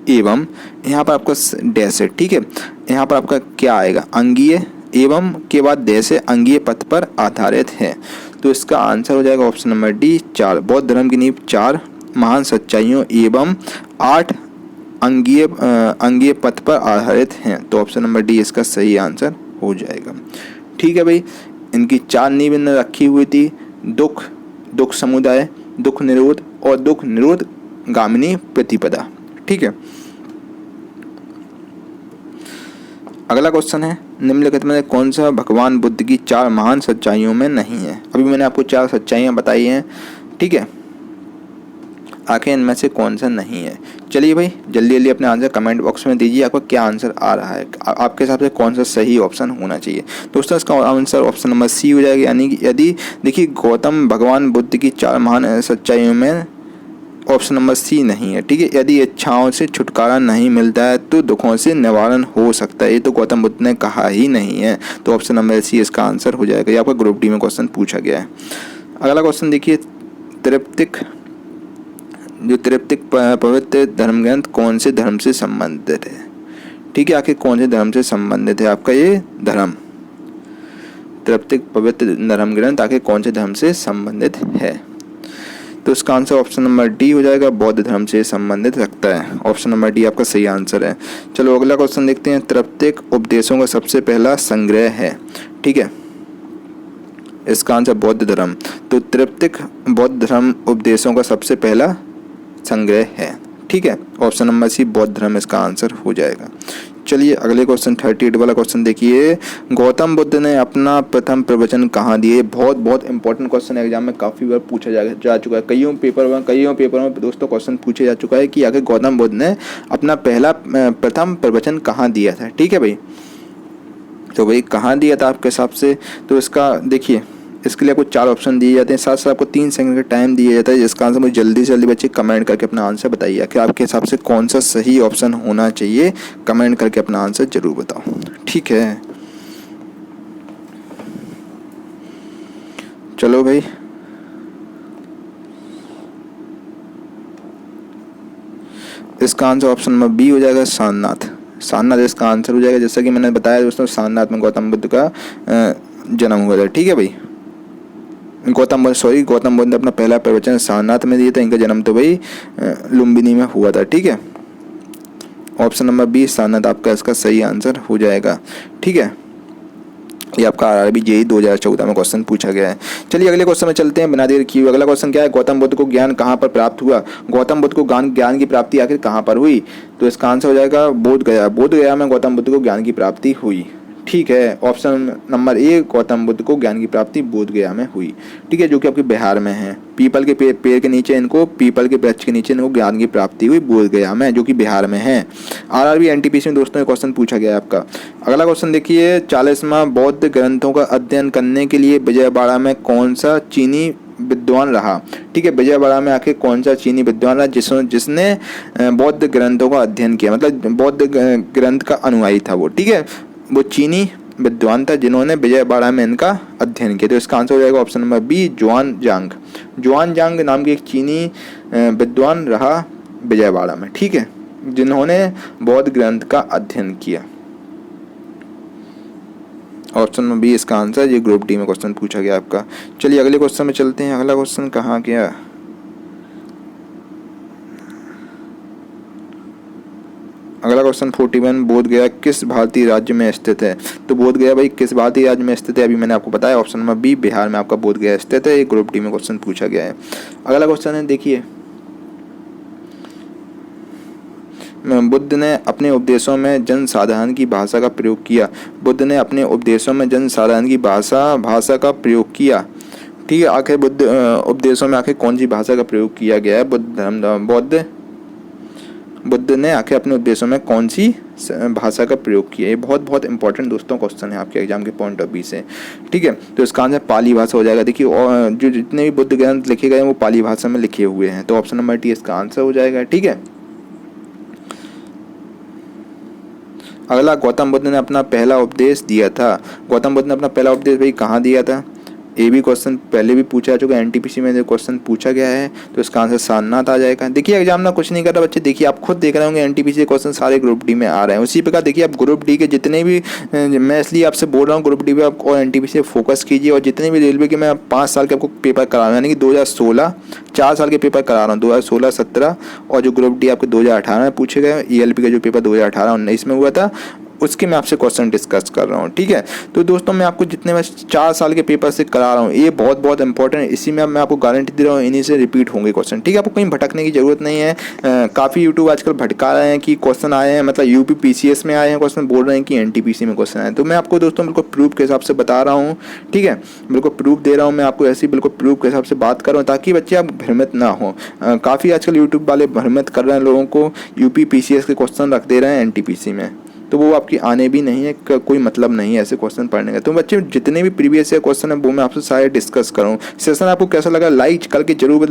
एवं, यहाँ पर आपका डैश है। ठीक है, यहाँ पर आपका क्या आएगा, अंगीय एवं के बाद डैश है, अंगीय पथ पर आधारित है। तो इसका आंसर हो जाएगा ऑप्शन नंबर डी 4। बौद्ध धर्म की नींव 4 महान सच्चाइयों एवं 8 अंगीय पथ पर आधारित हैं। तो ऑप्शन नंबर डी इसका सही आंसर हो जाएगा। ठीक है भाई, इनकी 4 नींव इन्होंने रखी हुई थी, दुख समुदाय, दुख निरोध और दुख निरोध गामिनी प्रतिपदा। ठीक है, अगला क्वेश्चन है, निम्नलिखित में कौन सा भगवान बुद्ध की 4 महान सच्चाइयों में नहीं है। अभी मैंने आपको 4 सच्चाइयाँ बताई हैं। ठीक है, आखिर इनमें से कौन सा नहीं है। चलिए भाई जल्दी जल्दी अपने आंसर कमेंट बॉक्स में दीजिए, आपका क्या आंसर आ रहा है, आपके हिसाब से कौन सा सही ऑप्शन होना चाहिए। दोस्तों इसका आंसर ऑप्शन नंबर सी हो जाएगा, यानी कि यदि देखिए गौतम भगवान बुद्ध की 4 महान सच्चाइयों में ऑप्शन नंबर सी नहीं है। ठीक है, यदि इच्छाओं से छुटकारा नहीं मिलता है तो दुखों से निवारण हो सकता है, ये तो गौतम बुद्ध ने कहा ही नहीं है, तो ऑप्शन नंबर सी इसका आंसर हो जाएगा। ये आपका ग्रुप डी में क्वेश्चन पूछा गया है। अगला क्वेश्चन देखिए, तृप्तिक पवित्र धर्म ग्रंथ कौन से धर्म से संबंधित है। ठीक है, आखिर कौन से धर्म से संबंधित है आपका ये धर्म, तृप्तिक पवित्र धर्म ग्रंथ आखिर कौन से धर्म से संबंधित है। तो इसका आंसर ऑप्शन नंबर डी हो जाएगा, बौद्ध धर्म से संबंधित रखता है। ऑप्शन नंबर डी आपका सही आंसर है। चलो अगला क्वेश्चन देखते हैं, तृप्तिक उपदेशों का सबसे पहला संग्रह है। ठीक है, इसका आंसर बौद्ध धर्म, तो तृप्तिक बौद्ध धर्म उपदेशों का सबसे पहला संग्रह है। ठीक है, ऑप्शन नंबर सी बौद्ध धर्म इसका आंसर हो जाएगा। चलिए अगले क्वेश्चन 38 वाला क्वेश्चन देखिए, गौतम बुद्ध ने अपना प्रथम प्रवचन कहाँ दिए। बहुत बहुत इंपॉर्टेंट क्वेश्चन एग्जाम में काफ़ी बार पूछा जा चुका है, कईयों पेपर में दोस्तों क्वेश्चन पूछे जा चुका है कि आखिर गौतम बुद्ध ने अपना पहला प्रथम प्रवचन कहाँ दिया था। ठीक है भाई, तो भाई कहाँ दिया था आपके हिसाब से, तो इसका देखिए इसके लिए आपको 4 ऑप्शन दिए जाते हैं, साथ साथ आपको 3 सेकंड का टाइम दिया जाता है, जिसका आंसर मुझे जल्दी से जल्दी बच्चे कमेंट करके अपना आंसर बताइए कि आपके हिसाब से कौन सा सही ऑप्शन होना चाहिए। कमेंट करके अपना आंसर जरूर बताओ। ठीक है, चलो भाई इसका आंसर ऑप्शन नंबर बी हो जाएगा, सारनाथ इसका आंसर हो जाएगा। जैसा कि मैंने बताया दोस्तों, सारनाथ में गौतम बुद्ध का जन्म हुआ था। ठीक है भाई, गौतम बुद्ध ने अपना पहला प्रवचन सारनाथ में दिया था, इनका जन्म तो भाई लुम्बिनी में हुआ था। ठीक है, ऑप्शन नंबर बी सारनाथ आपका इसका सही आंसर हो जाएगा। ठीक है, ये आपका आरआरबी जेईई 2014 में क्वेश्चन पूछा गया है। चलिए अगले क्वेश्चन में चलते हैं बिना देर किए। अगला क्वेश्चन क्या है, गौतम बुद्ध को ज्ञान कहाँ पर प्राप्त हुआ। गौतम बुद्ध को ज्ञान की प्राप्ति आखिर कहाँ पर हुई, तो इसका आंसर हो जाएगा बोधगया में गौतम बुद्ध को ज्ञान की प्राप्ति हुई। ठीक है, option number A Gautam Buddha को ज्ञान की प्राप्ति बोधगया में हुई। ठीक है, जो कि आपके बिहार में है, पीपल के पेड़ के नीचे पीपल के वृक्ष के नीचे इनको ज्ञान की प्राप्ति हुई बोधगया में, जो कि बिहार में है। आरआरबी एनटीपीसी में दोस्तों ये क्वेश्चन पूछा गया है आपका। अगला क्वेश्चन देखिए, 40वां बौद्ध ग्रंथों का अध्ययन करने के लिए विजयवाड़ा में कौन सा चीनी विद्वान रहा। ठीक है, विजयवाड़ा में आखिर कौन सा चीनी विद्वान रहा जिसने बौद्ध ग्रंथों का अध्ययन किया, मतलब बौद्ध ग्रंथ का अनुयायी था वो। ठीक है, वो चीनी विद्वान था जिन्होंने विजयवाड़ा में इनका अध्ययन किया, तो इसका आंसर हो जाएगा ऑप्शन नंबर बी जुआनजांग नाम के एक चीनी विद्वान रहा विजयवाड़ा में। ठीक है, जिन्होंने बौद्ध ग्रंथ का अध्ययन किया। ऑप्शन नंबर बी इसका आंसर, ये ग्रुप डी में क्वेश्चन पूछा गया आपका। चलिए अगले क्वेश्चन में चलते हैं। अगला क्वेश्चन कहाँ गया, अगला क्वेश्चन 41, बोधगया किस भारतीय राज्य में स्थित है। तो बोधगया भाई किस भारतीय राज्य में स्थित है, अभी मैंने आपको बताया, ऑप्शन नंबर बी बिहार में आपका बोधगया स्थित है। ये ग्रुप डी में क्वेश्चन पूछा गया है। अगला क्वेश्चन है देखिए, बुद्ध ने अपने उपदेशों में जनसाधारण की भाषा का प्रयोग किया। बुद्ध ने अपने उपदेशों में जनसाधारण की भाषा का प्रयोग किया। ठीक है, आखिर बुद्ध उपदेशों में आखिर कौन सी भाषा का प्रयोग किया गया है। बुद्ध ने आखिर अपने उपदेशों में कौन सी भाषा का प्रयोग किया। ये बहुत बहुत इंपॉर्टेंट दोस्तों क्वेश्चन है आपके एग्जाम के पॉइंट ऑफ व्यू से। ठीक है, तो इसका आंसर पाली भाषा हो जाएगा। देखिए जो जितने भी बुद्ध ग्रंथ लिखे गए हैं वो पाली भाषा में लिखे हुए हैं, तो ऑप्शन नंबर डी इसका आंसर हो जाएगा। ठीक है, अगला, गौतम बुद्ध ने अपना पहला उपदेश दिया था। गौतम बुद्ध ने अपना पहला उपदेश भाई कहाँ दिया था। ये भी क्वेश्चन पहले भी पूछा जा चुका है, एनटीपीसी में जो क्वेश्चन पूछा गया है, तो इसका आंसर सारनाथ आ जाएगा। देखिए एग्जाम में कुछ नहीं कर रहा बच्चे, देखिए आप खुद देख रहे होंगे एनटीपीसी के क्वेश्चन सारे ग्रुप डी में आ रहे हैं। उसी प्रकार देखिए आप ग्रुप डी के जितने भी, मैं इसलिए आपसे बोल रहा हूँ ग्रुप डी पे आप और एनटीपीसी फोकस कीजिए, और जितने भी रेलवे के मैं 5 साल के आपको पेपर करा रहा हूँ, यानी कि 2016 4 साल के पेपर करा रहा हूँ, 2016, 17 और जो ग्रुप डी आपके 2018 में पूछे गए, ईएलपी का जो पेपर 2018-19 में हुआ था, उसके मैं आपसे क्वेश्चन डिस्कस कर रहा हूँ, ठीक है। तो दोस्तों मैं आपको जितने मैं 4 साल के पेपर से करा रहा हूँ ये बहुत बहुत इंपॉर्टेंट है, इसी में मैं आपको गारंटी दे रहा हूँ इन्हीं से रिपीट होंगे क्वेश्चन, ठीक है। आपको कहीं भटकने की जरूरत नहीं है। काफ़ी यूट्यूब आजकल भटका रहे हैं कि क्वेश्चन आए हैं, मतलब यूपी पीसीएस में आए हैं क्वेश्चन, बोल रहे हैं कि एनटीपीसी में क्वेश्चन आए। तो मैं आपको दोस्तों बिल्कुल प्रूफ के हिसाब से बता रहा हूँ, ठीक है, बिल्कुल प्रूफ दे रहा हूँ मैं आपको, ऐसी बिल्कुल प्रूफ के हिसाब से बात कर रहा हूँ ताकि बच्चे आप भ्रमित ना हो। काफ़ी आजकल यूट्यूब वाले भ्रमित कर रहे हैं लोगों को, यूपी पीसीएस के क्वेश्चन रख दे रहे हैं एनटीपीसी में, तो वो आपकी आने भी नहीं है, कोई मतलब नहीं है ऐसे क्वेश्चन पढ़ने का। तो बच्चे जितने भी प्रीवियस ईयर क्वेश्चन है वो मैं आपसे सारे डिस्कस करूँ। सेशन आपको कैसा लगा लाइक करके जरूर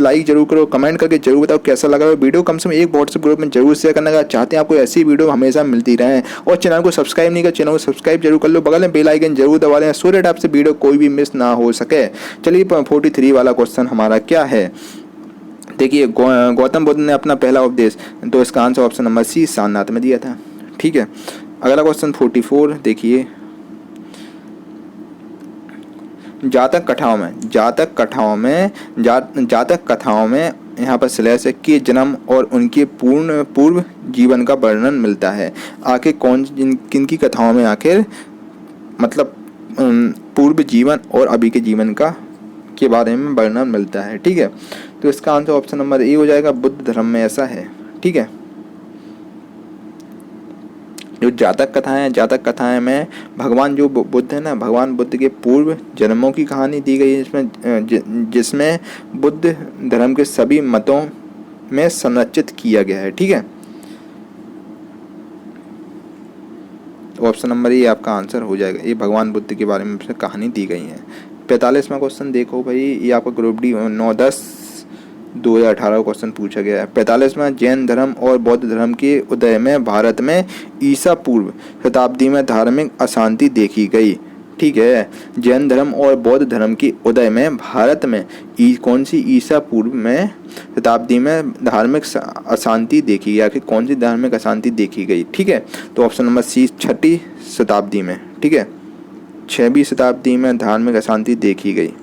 करो, कमेंट करके जरूर बताओ कैसा लगा। वीडियो कम से कम एक व्हाट्सएप ग्रुप में जरूर शेयर करना चाहते हैं, आपको ऐसी वीडियो हमेशा मिलती रहे। और चैनल को सब्सक्राइब नहीं कर, चैनल को सब्सक्राइब जरूर कर लो, बगल में बेल आइकन जरूर दबा लें सो दैट आपसे वीडियो कोई भी मिस ना हो सके। चलिए 43 वाला क्वेश्चन हमारा क्या है, देखिए गौतम बुद्ध ने अपना पहला उपदेश, तो इसका answer option number C Sarnath में दिया था, ठीक है। अगला क्वेश्चन 44 देखिए, जातक कथाओं में यहाँ पर स्लैश के जन्म और उनके पूर्व जीवन का वर्णन मिलता है। आखिर किनकी कथाओं में आखिर मतलब पूर्व जीवन और अभी के जीवन के बारे में वर्णन मिलता है, ठीक है। तो इसका आंसर ऑप्शन नंबर ए हो जाएगा, बुद्ध धर्म में ऐसा है, ठीक है। जो जातक कथाएं में भगवान जो बुद्ध है ना, भगवान बुद्ध के पूर्व जन्मों की कहानी दी गई है, जिसमें बुद्ध धर्म के सभी मतों में संरचित किया गया है, ठीक है। ऑप्शन नंबर ए आपका आंसर हो जाएगा, ये भगवान बुद्ध के बारे में कहानी दी गई है। 45वां क्वेश्चन देखो भाई, ये आपका ग्रुप डी 9/10/2018 क्वेश्चन पूछा गया है। 45वां, जैन धर्म और बौद्ध धर्म के उदय में भारत में ईसा पूर्व शताब्दी में धार्मिक अशांति देखी गई, ठीक है। जैन धर्म और बौद्ध धर्म के उदय में भारत में कौन सी ईसा पूर्व में शताब्दी में धार्मिक अशांति देखी गई, आखिर कौन सी धार्मिक अशांति देखी गई, ठीक है। तो ऑप्शन नंबर सी 6वीं शताब्दी में, ठीक है, 6वीं शताब्दी में धार्मिक अशांति देखी गई।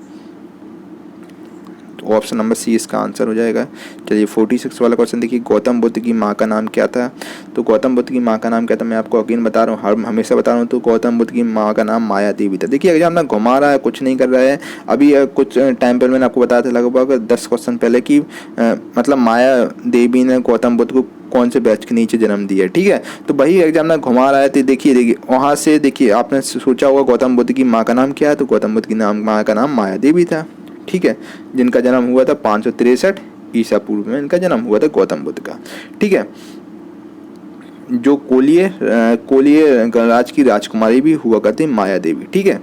तो ऑप्शन नंबर सी इसका आंसर हो जाएगा। चलिए 46 वाला क्वेश्चन देखिए, गौतम बुद्ध की माँ का नाम क्या था। तो गौतम बुद्ध की माँ का नाम क्या था, मैं आपको अगेन बता रहा हूँ, हमेशा बता रहा हूँ। तो गौतम बुद्ध की माँ का नाम माया देवी था। देखिए एग्जाम ना घुमा रहा है, कुछ नहीं कर रहा है। अभी कुछ टाइम पहले मैंने आपको बताया था, लगभग 10 क्वेश्चन पहले कि मतलब माया देवी ने गौतम बुद्ध को कौन से बैच के नीचे जन्म दिया, ठीक है। तो वही एग्जाम ना घुमा रहा है। तो देखिए वहाँ से देखिए आपने सोचा होगा गौतम बुद्ध की माँ का नाम क्या है, तो गौतम बुद्ध की माँ का नाम माया देवी था, ठीक है, जिनका जन्म हुआ था 563 ईसा पूर्व में इनका जन्म हुआ था गौतम बुद्ध का, ठीक है। जो कोलिय गणराज की राजकुमारी भी हुआ करती माया देवी, ठीक है।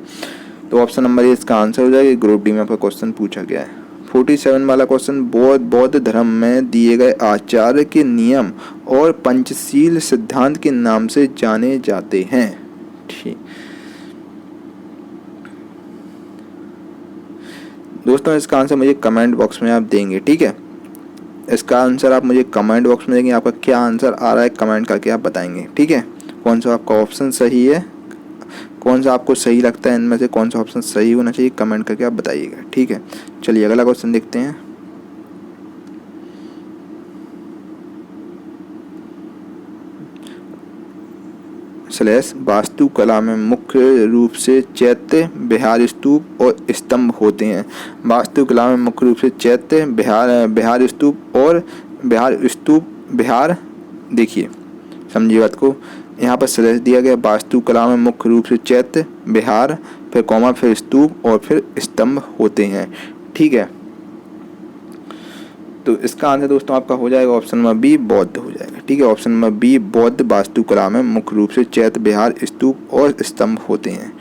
तो ऑप्शन नंबर ए इसका आंसर हो जाएगा। ग्रुप डी में आपका क्वेश्चन पूछा गया है। 47 वाला क्वेश्चन, बौद्ध धर्म में दिए गए आचार्य के नियम और पंचशील सिद्धांत के नाम से जाने जाते हैं, ठीक। दोस्तों इसका आंसर मुझे कमेंट बॉक्स में आप देंगे, ठीक है। इसका आंसर आप मुझे कमेंट बॉक्स में देंगे, आपका क्या आंसर आ रहा है कमेंट करके आप बताएंगे, ठीक है। कौन सा आपका ऑप्शन सही है, कौन सा आपको सही लगता है, इनमें से कौन सा ऑप्शन सही होना चाहिए, कमेंट करके आप बताइएगा, ठीक है। चलिए अगला क्वेश्चन देखते हैं। स्लैश वास्तुकला में मुख्य रूप से चैत्य, विहार, स्तूप और स्तंभ होते हैं। वास्तुकला में मुख्य रूप से चैत्य, विहार स्तूप और विहार देखिए समझिए बात को, यहाँ पर स्लैश दिया गया। वास्तुकला में मुख्य रूप से चैत्य, विहार, फिर कॉमा, फिर स्तूप और फिर स्तंभ होते हैं, ठीक है। तो इसका आंसर दोस्तों आपका हो जाएगा ऑप्शन नंबर बी बौद्ध हो जाएगा, ठीक है। ऑप्शन नंबर बी बौद्ध वास्तुकला में मुख्य रूप से चैत्य, विहार, स्तूप और स्तंभ होते हैं।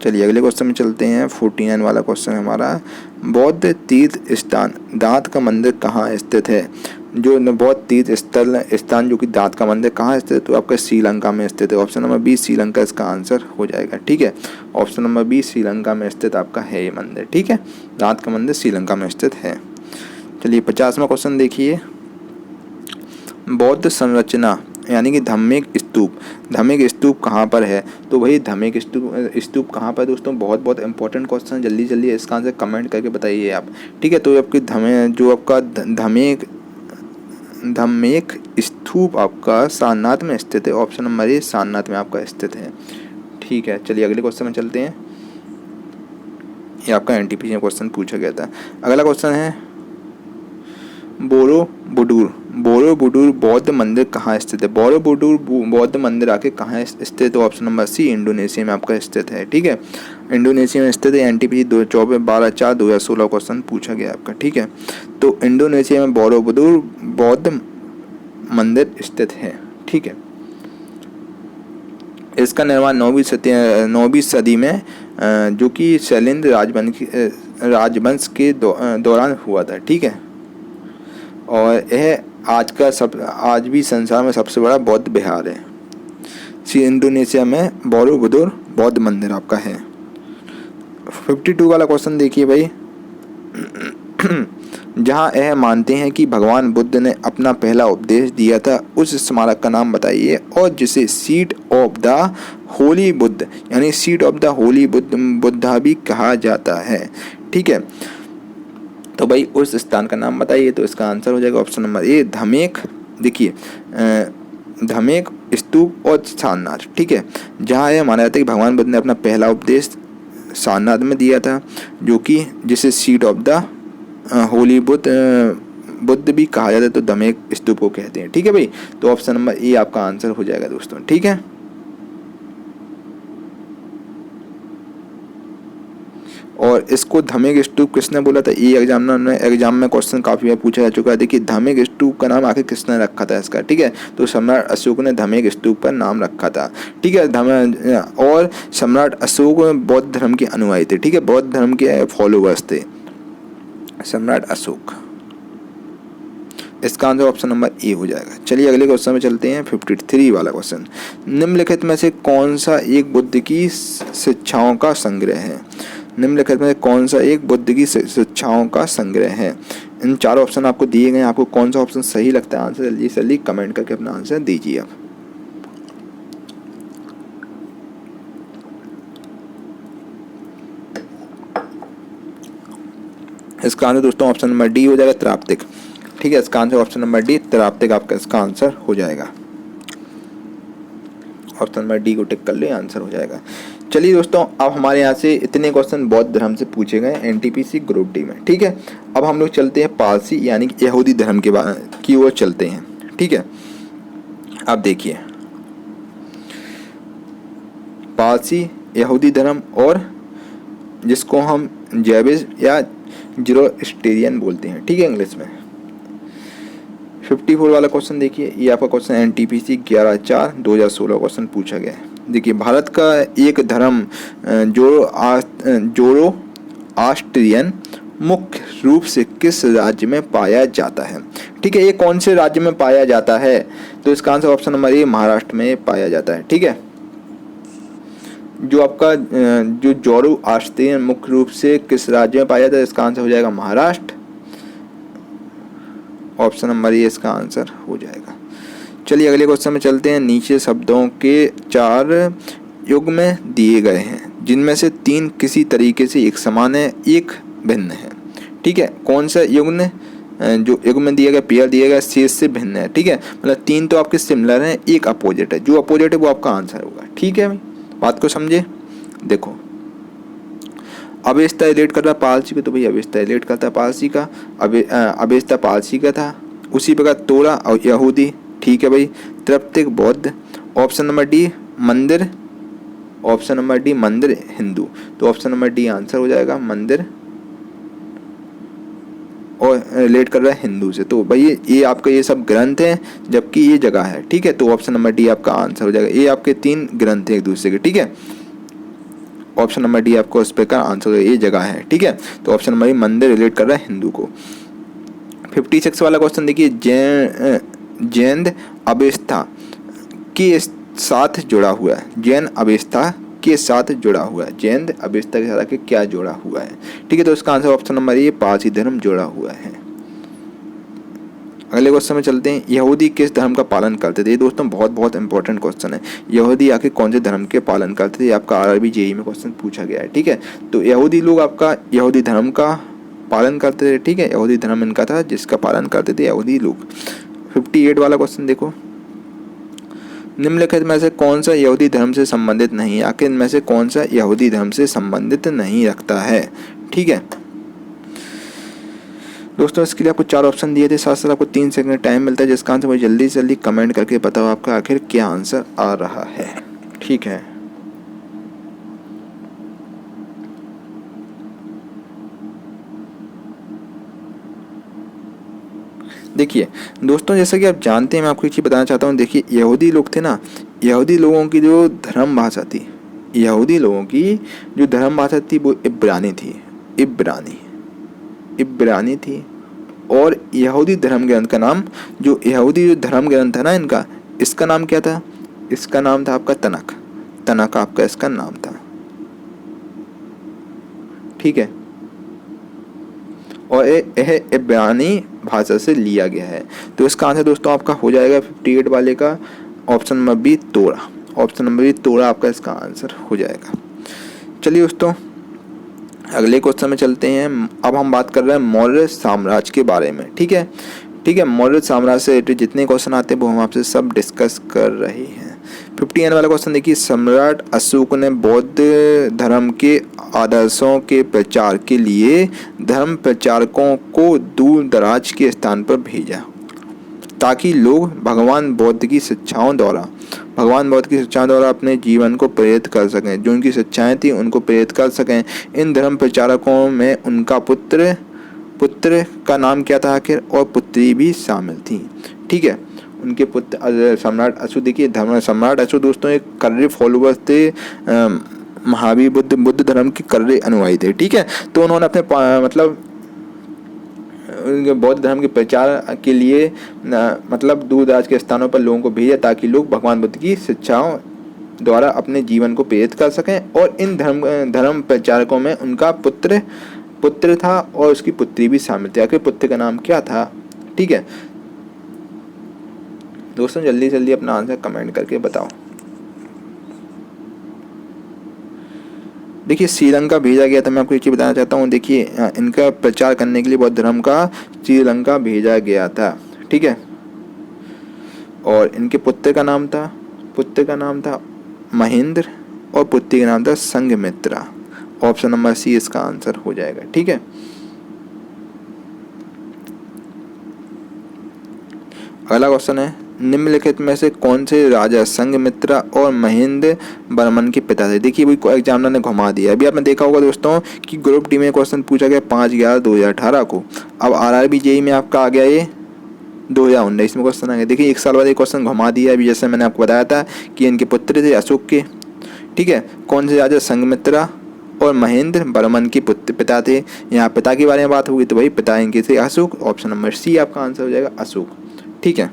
चलिए अगले क्वेश्चन में चलते हैं। 49 वाला क्वेश्चन हमारा, बौद्ध तीर्थ स्थान दांत का मंदिर कहाँ स्थित है। जो बौद्ध तीर्थ स्थान जो कि दांत का मंदिर कहाँ स्थित है, तो आपका श्रीलंका में स्थित है। ऑप्शन नंबर बी श्रीलंका इसका आंसर हो जाएगा, ठीक है। ऑप्शन नंबर बी श्रीलंका में स्थित आपका है ये मंदिर, ठीक है। दांत का मंदिर श्रीलंका में स्थित है। चलिए 50वां क्वेश्चन देखिए, बौद्ध संरचना यानी कि धम्मिक स्तूप कहाँ पर है। तो वही धम्मिक स्तूप कहाँ पर दोस्तों, बहुत बहुत इंपॉर्टेंट क्वेश्चन है, जल्दी जल्दी इसका आंसर कमेंट करके बताइए आप, ठीक है। तो आपकी जो आपका धम्मेक स्तूप आपका सारनाथ में स्थित है। ऑप्शन नंबर ए सारनाथ में आपका स्थित है। ठीक है, चलिए अगले क्वेश्चन में चलते हैं। ये आपका एनटीपीसी में क्वेश्चन पूछा गया था। अगला क्वेश्चन है बोरोबुदुर बौद्ध मंदिर कहाँ स्थित है। बोरोबुदुर बौद्ध मंदिर आके कहाँ स्थित है। ऑप्शन नंबर सी इंडोनेशिया में आपका स्थित है। ठीक है, इंडोनेशिया में स्थित है। एनटीपीसी 12/4/2016 क्वेश्चन पूछा गया आपका। ठीक है, तो इंडोनेशिया में बोरोबुदुर बौद्ध मंदिर स्थित है। ठीक है, इसका निर्माण 9वीं सदी में जो कि शैलेंद्र राजवंश के दौरान हुआ था। ठीक है, और यह आज भी संसार में सबसे बड़ा बौद्ध विहार है। इंडोनेशिया में बोरोबुदुर बौद्ध मंदिर आपका है। 52 वाला क्वेश्चन देखिए भाई। जहां यह मानते हैं कि भगवान बुद्ध ने अपना पहला उपदेश दिया था, उस स्मारक का नाम बताइए और जिसे seat of the holy Buddha यानी seat of the holy Buddha भी कहा जाता है। ठीक है, तो भाई उस स्थान का नाम बताइए। तो इसका आंसर हो जाएगा ऑप्शन नंबर ए धमेक। देखिए धमेक स्तूप और सारनाथ। ठीक है, जहाँ यह माना जाता है कि भगवान बुद्ध ने अपना पहला उपदेश सारनाथ में दिया था, जो कि जिसे seat of the holy Buddha भी कहा जाता है, तो धमेक स्तूप को कहते हैं। ठीक है भाई, तो ऑप्शन नंबर ए आपका आंसर हो जाएगा दोस्तों। ठीक है, और इसको धमेक स्तूप किसने बोला था, ये एग्जाम में क्वेश्चन काफी बार पूछा जा चुका है। देखिए धमेक स्तूप का नाम आखिर किसने रखा था इसका। ठीक है, तो सम्राट अशोक ने धमेक स्तूप पर नाम रखा था। ठीक है, और सम्राट अशोक बौद्ध धर्म के अनुयायी थे। ठीक है, बौद्ध धर्म के फॉलोवर्स थे सम्राट अशोक। इसका आंसर ऑप्शन नंबर ए हो जाएगा। चलिए अगले क्वेश्चन में चलते हैं। 53 वाला क्वेश्चन, निम्नलिखित में से कौन सा एक बुद्ध की शिक्षाओं का संग्रह है। निम्नलिखित में कौन सा एक बुद्ध की शिक्षाओं का संग्रह है। इन चारों ऑप्शन आपको दिए गए हैं, आपको कौन सा ऑप्शन सही लगता है आंसर जल्दी से जल्दी कमेंट करके अपना आंसर दीजिए आप। इसका आंसर दोस्तों ऑप्शन नंबर डी हो जाएगा त्राप्तिक। ठीक है, इसका आंसर ऑप्शन नंबर डी त्राप्तिक आपका इसका आंसर हो जाएगा। ऑप्शन नंबर डी को टिक कर ले, आंसर हो जाएगा। चलिए दोस्तों, अब हमारे यहाँ से इतने क्वेश्चन बौद्ध धर्म से पूछे गए एनटीपीसी ग्रुप डी में। ठीक है, अब हम लोग चलते हैं पारसी यानी कि यहूदी धर्म की ओर चलते हैं। ठीक है, अब देखिए पारसी यहूदी धर्म और जिसको हम जैविज या ज़ोरोस्ट्रियन बोलते हैं। ठीक है, इंग्लिश में 54 वाला क्वेश्चन देखिए। ये आपका क्वेश्चन एनटीपीसी 11/4/2016 क्वेश्चन पूछा गया है। देखिए भारत का एक धर्म ज़ोरोआस्ट्रियन मुख्य रूप से किस राज्य में पाया जाता है। ठीक है, ये कौन से राज्य में पाया जाता है, तो इसका answer option number A Maharashtra में पाया जाता है। ठीक है, जो आपका जो ज़ोरोआस्ट्रियन मुख्य रूप से किस राज्य में पाया जाता है, इसका आंसर हो जाएगा महाराष्ट्र। ऑप्शन नंबर ए इसका आंसर हो जाएगा। चलिए अगले क्वेश्चन में चलते हैं। नीचे शब्दों के 4 युग्म दिए गए हैं, जिनमें से 3 किसी तरीके से एक समान है, एक भिन्न है। ठीक है, कौन सा युग्म जो युग्म दिया गया पेयर दिया गया शेष से भिन्न है। ठीक है, मतलब 3 तो आपके सिमिलर हैं, एक अपोजिट है। जो अपोजिट है वो आपका आंसर होगा। ठीक है, बात को समझे। देखो अवेस्ता रिलेट कर रहा है पारसी को, तो भाई अवेस्ता रिलेट करता है पारसी का। अवेस्ता पारसी का था। उसी प्रकार तोरा और यहूदी। ठीक है भाई, त्राप्तिक बौद्ध। ऑप्शन नंबर डी मंदिर। ऑप्शन नंबर डी मंदिर हिंदू। तो ऑप्शन नंबर डी आंसर हो जाएगा मंदिर और रिलेट कर रहा है हिंदू से। तो भाई ये आपका ये सब ग्रंथ हैं, जबकि ये जगह है। ठीक है, तो ऑप्शन नंबर डी आपका आंसर हो जाएगा। ये आपके 3 ग्रंथ हैं एक दूसरे के। ठीक है, ऑप्शन नंबर डी आपको उस पे का आंसर ये जगह है। ठीक है, तो ऑप्शन नंबर मंदिर रिलेट कर रहा है हिंदू को। 56 वाला क्वेश्चन देखिए, जैन अवेस्ता के साथ जुड़ा हुआ है। जैन अवेस्ता के साथ जुड़ा हुआ है। जैन अवेस्ता के साथ आके क्या जुड़ा हुआ है। ठीक है, तो इसका आंसर ऑप्शन नंबर ये पारसी धर्म जुड़ा हुआ है। अगले क्वेश्चन में चलते हैं। यहूदी किस धर्म का पालन करते थे। ये दोस्तों बहुत बहुत इंपॉर्टेंट क्वेश्चन है। यहूदी आखिर कौन से धर्म के पालन करते थे, आपका आरआरबी जेईई में क्वेश्चन पूछा गया है। ठीक है, तो यहूदी लोग आपका यहूदी धर्म का पालन करते थे। ठीक है, यहूदी धर्म इनका था जिसका पालन करते थे यहूदी लोग। 58 वाला क्वेश्चन देखो, निम्नलिखित में से कौन सा यहूदी धर्म से संबंधित नहीं, आखिर इनमें से कौन सा यहूदी धर्म से संबंधित नहीं रखता है। ठीक है दोस्तों, इसके लिए आपको 4 ऑप्शन दिए थे, साथ साथ आपको 3 सेकंड टाइम मिलता है, जिसका आंसर मुझे जल्दी से जल्दी कमेंट करके बताओ आपका आखिर क्या आंसर आ रहा है। ठीक है, देखिए दोस्तों, जैसा कि आप जानते हैं, मैं आपको एक चीज़ बताना चाहता हूँ। देखिए यहूदी लोग थे ना, यहूदी लोगों की जो धर्म भाषा थी, यहूदी लोगों की जो धर्म भाषा थी वो इब्रानी थी, इब्रानी थी। और यहूदी धर्म ग्रंथ का नाम, जो यहूदी जो धर्म ग्रंथ है ना इनका, इसका नाम क्या था? इसका नाम था आपका तनक, तनक आपका इसका नाम था। ठीक है, और यह इब्रानी भाषा से लिया गया है। तो इसका आंसर दोस्तों आपका हो जाएगा 58 वाले का ऑप्शन नंबर बी, तोरा। ऑप्शन नंबर बी, तोरा आपका इसका आंसर हो जाएगा। चलिए दोस्तों, अगले क्वेश्चन में चलते हैं। अब हम बात कर रहे हैं मौर्य साम्राज्य के बारे में। ठीक है, मौर्य साम्राज्य से रिलेटेड जितने क्वेश्चन आते हैं वो हम आपसे सब डिस्कस कर रहे हैं। 59 वाला क्वेश्चन देखिए, सम्राट अशोक ने बौद्ध धर्म के आदर्शों के प्रचार के लिए धर्म प्रचारकों को दूर दराज के स्थान पर भेजा, ताकि लोग भगवान बुद्ध की शिक्षाओं द्वारा अपने जीवन को प्रेरित कर सकें। जो उनकी शिक्षाएं थी उनको प्रेरित कर सकें। इन धर्म प्रचारकों में उनका पुत्र का नाम क्या था आखिर, और पुत्री भी शामिल थी। ठीक है, उनके पुत्र सम्राट अशोक, देखिए सम्राट अशोक दोस्तों एक कर्रे फॉलोअर्स थे, महावीर बुद्ध धर्म के कर्रे अनुयायी थे। ठीक है, तो उन्होंने अपने मतलब बौद्ध धर्म के प्रचार के लिए मतलब दूर दराज के स्थानों पर लोगों को भेजा, ताकि लोग भगवान बुद्ध की शिक्षाओं द्वारा अपने जीवन को प्रेरित कर सकें। और इन धर्म प्रचारकों में उनका पुत्र था और उसकी पुत्री भी शामिल थी। आखिर पुत्र का नाम क्या था? ठीक है दोस्तों, जल्दी जल्दी अपना आंसर कमेंट करके बताओ। देखिए श्रीलंका भेजा गया था। मैं आपको एक चीज़ बताना चाहता हूँ, देखिए इनका प्रचार करने के लिए बौद्ध धर्म का श्रीलंका भेजा गया था। ठीक है, और इनके पुत्र का नाम था महेंद्र, और पुत्री का नाम था संघमित्रा। ऑप्शन नंबर सी इसका आंसर हो जाएगा। ठीक है, अगला क्वेश्चन है, निम्नलिखित में से कौन से राजा संघमित्रा और महेंद्र वर्मन के पिता थे? देखिए वही एग्जामिनर ने घुमा दिया। अभी आपने देखा होगा दोस्तों कि ग्रुप डी में क्वेश्चन पूछा गया 5/11/2018 को। अब आरआरबी जेईई में आपका आ गया ये 2019 में क्वेश्चन आ गया। देखिए 1 साल बाद ये क्वेश्चन घुमा दिया। अभी जैसे मैंने आपको बताया था कि इनके पुत्र थे अशोक के। ठीक है, कौन से राजा संघमित्रा और महेंद्र वर्मन के पिता थे। यहाँ पिता के बारे में बात होगी तो भाई पिता इनके थे अशोक। ऑप्शन नंबर सी आपका आंसर हो जाएगा अशोक। ठीक है,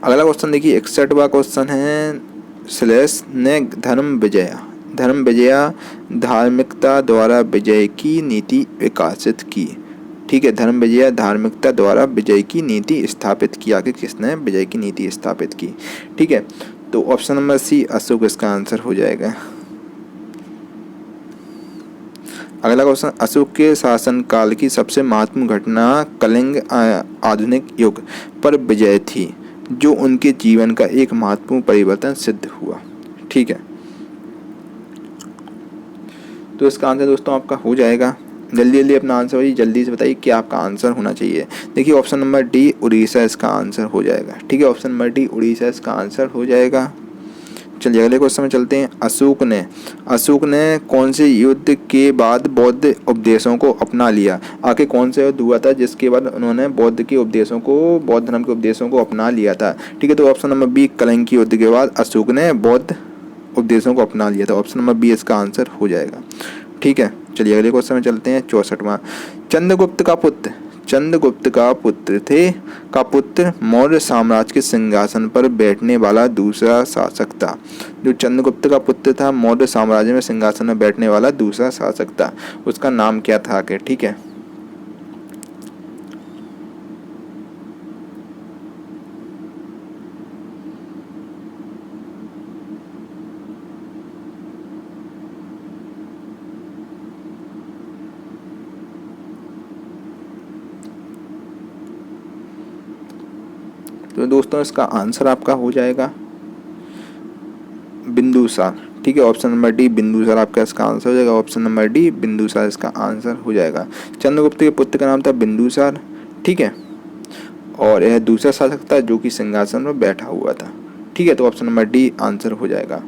अगला क्वेश्चन देखिए 61वां क्वेश्चन है, श्लेष ने धर्म विजया धार्मिकता द्वारा विजय की नीति विकसित की। ठीक है, धर्म विजया धार्मिकता द्वारा विजय की नीति स्थापित की। आगे किसने विजय की नीति स्थापित की? ठीक है, तो ऑप्शन नंबर सी अशोक इसका आंसर हो जाएगा। अगला क्वेश्चन, अशोक के शासनकाल की सबसे महत्वपूर्ण घटना कलिंग आधुनिक युग पर विजय थी, जो उनके जीवन का एक महत्वपूर्ण परिवर्तन सिद्ध हुआ। ठीक है, तो इसका आंसर दोस्तों आपका हो जाएगा। जल्दी जल्दी अपना आंसर भाई जल्दी से बताइए क्या आपका आंसर होना चाहिए। देखिए ऑप्शन नंबर डी उड़ीसा इसका आंसर हो जाएगा। ठीक है, ऑप्शन नंबर डी उड़ीसा इसका आंसर हो जाएगा। चलिए अगले क्वेश्चन में चलते हैं। अशोक ने कौन से युद्ध के बाद बौद्ध उपदेशों को अपना लिया? आखिर कौन सा युद्ध हुआ था जिसके बाद उन्होंने बौद्ध धर्म के उपदेशों को अपना लिया था? ठीक है, तो ऑप्शन नंबर बी कलिंग के युद्ध के बाद अशोक ने बौद्ध उपदेशों को अपना लिया था। ऑप्शन नंबर बी इसका आंसर हो जाएगा। ठीक है, चलिए अगले क्वेश्चन में चलते हैं। 64वां, चंद्रगुप्त का पुत्र मौर्य साम्राज्य के सिंहासन पर बैठने वाला दूसरा शासक था। जो चंद्रगुप्त का पुत्र था मौर्य साम्राज्य में सिंहासन में बैठने वाला दूसरा शासक था, उसका नाम क्या था आखिर? ठीक है, तो दोस्तों इसका आंसर आपका हो जाएगा बिंदुसार। ठीक है, ऑप्शन नंबर डी बिंदुसार आपका इसका आंसर हो जाएगा। ऑप्शन नंबर डी बिंदुसार इसका आंसर हो जाएगा। चंद्रगुप्त के पुत्र का नाम था बिंदुसार। ठीक है, और यह दूसरा शासक था जो कि सिंहासन पर बैठा हुआ था। ठीक है, तो ऑप्शन नंबर डी आंसर हो जाएगा।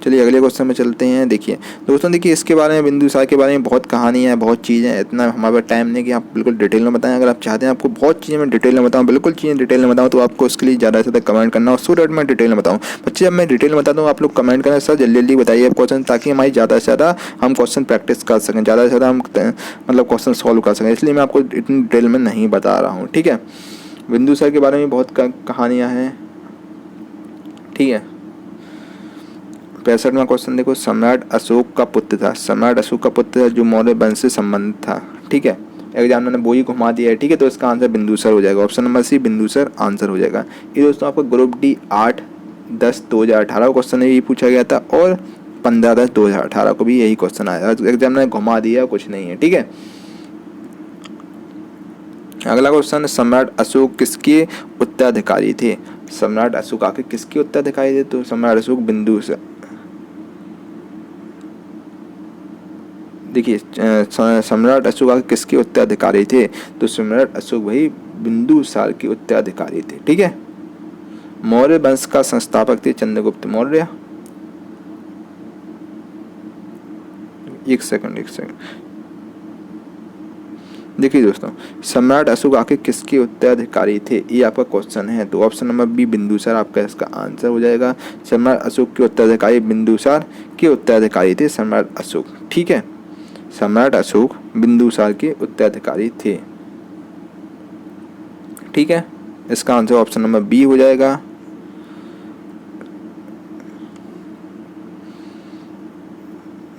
चलिए अगले क्वेश्चन में चलते हैं। देखिए दोस्तों, देखिए इसके बारे में, बिंदुसार के बारे में बहुत कहानियाँ हैं, बहुत चीज़ें हैं, इतना हमारे पास टाइम नहीं कि आप बिल्कुल डिटेल में बताएं। अगर आप चाहते हैं आपको बहुत चीज़ें मैं डिटेल में बताऊं, बिल्कुल चीज़ें डिटेल में बताऊं, तो आपको उसके लिए ज़्यादा से ज़्यादा कमेंट करना और सो डेट मैं डिटेल में बताऊँ। बच्चे जब मैं डिटेल में बताता हूँ आप लोग कमेंट करें सर जल्दी जल्दी बताइए क्वेश्चन, ताकि हमारी ज़्यादा से ज़्यादा हम क्वेश्चन प्रैक्टिस कर सकें, ज़्यादा से ज़्यादा हम मतलब क्वेश्चन सॉल्व कर सकें, इसलिए मैं आपको इतनी डिटेल में नहीं बता रहा हूँ। ठीक है, बिंदुसार के बारे में बहुत कहानियाँ हैं। ठीक है, 65वां क्वेश्चन देखो, सम्राट अशोक का पुत्र था। सम्राट अशोक का पुत्र था जो मौर्य वंश से संबंधित था। ठीक है, एग्जाम ने वो ही घुमा दिया है। ठीक है, तो इसका आंसर बिंदुसार हो जाएगा। Option number C Bindusara answer हो जाएगा। ये दोस्तों आपको ग्रुप डी 8/10/2018 क्वेश्चन में भी पूछा गया था, और 15/10/2018 को भी यही क्वेश्चन आया। एग्जाम ने घुमा दिया, कुछ नहीं है। ठीक है, अगला क्वेश्चन, सम्राट अशोक किसके उत्तराधिकारी थे। सम्राट अशोक आखिर किसके उत्तराधिकारी थे, तो सम्राट अशोक बिंदुसार, देखिए सम्राट अशोक आखिर किसके उत्तराधिकारी थे, तो सम्राट अशोक भाई बिंदुसार के उत्तराधिकारी थे। ठीक है, मौर्य वंश का संस्थापक थे चंद्रगुप्त मौर्य। एक सेकंड, देखिए दोस्तों, सम्राट अशोक आखिर किसके उत्तराधिकारी थे, ये आपका क्वेश्चन है। तो ऑप्शन नंबर बी बिंदुसार आपका इसका आंसर हो जाएगा। सम्राट अशोक के उत्तराधिकारी बिंदुसार के उत्तराधिकारी थे सम्राट अशोक। ठीक है, सम्राट अशोक बिंदुसार के उत्तराधिकारी थे। ठीक है, इसका आंसर ऑप्शन नंबर बी हो जाएगा।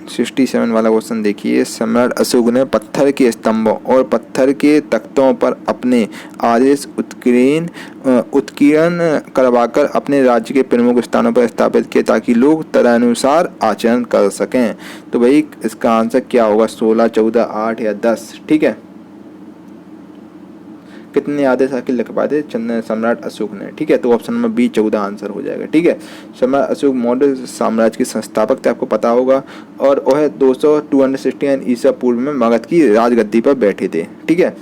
सिक्सटी 67 वाला क्वेश्चन देखिए, सम्राट अशोक ने पत्थर के स्तंभों और पत्थर के तख्तों पर अपने आदेश उत्कीर्ण करवाकर अपने राज्य के प्रमुख स्थानों पर स्थापित किए, ताकि लोग तदनुसार आचरण कर सकें। तो भाई इसका आंसर क्या होगा, 16, 14, 8 या 10। ठीक है, कितने आदेश आखिर लिखवा दे सम्राट अशोक ने। ठीक है, तो ऑप्शन नंबर बी 14 आंसर हो जाएगा। ठीक है, सम्राट अशोक मौर्य साम्राज्य के संस्थापक थे, आपको पता होगा, और वह 269 ईसा पूर्व में मगध की राजगद्दी पर बैठे थे। ठीक है,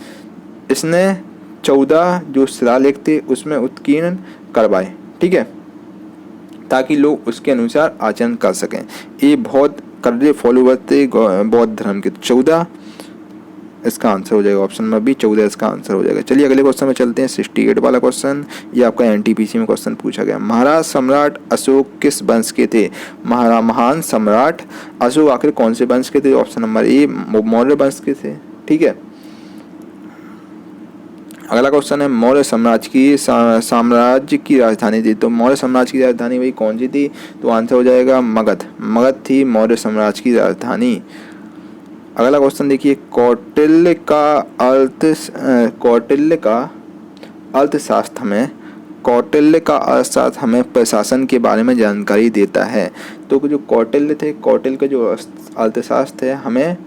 इसने 14 जो शिलालेख थे उसमें उत्कीर्ण करवाए। ठीक है, ताकि लोग उसके अनुसार आचरण कर सकें। ये बहुत कड़े फॉलोवर थे बौद्ध धर्म के। 14 इसका आंसर हो जाएगा। ऑप्शन नंबर बी 14 इसका आंसर हो जाएगा। चलिए अगले क्वेश्चन में चलते हैं। 68 वाला क्वेश्चन, ये आपका एनटीपीसी में क्वेश्चन पूछा गया। महाराज सम्राट अशोक किस वंश के थे। महान सम्राट अशोक आखिर कौन से वंश के थे। ऑप्शन नंबर ए मौर्य वंश के थे। ठीक है, अगला क्वेश्चन है, मौर्य साम्राज्य की राजधानी थी। तो मौर्य साम्राज्य की राजधानी वही कौन सी थी, तो आंसर हो जाएगा मगध। मगध थी मौर्य साम्राज्य की राजधानी। अगला क्वेश्चन देखिए, कौटिल्य का अर्थशास्त्र हमें प्रशासन के बारे में जानकारी देता है। तो जो कौटिल्य थे, कौटिल्य का जो अर्थशास्त्र है हमें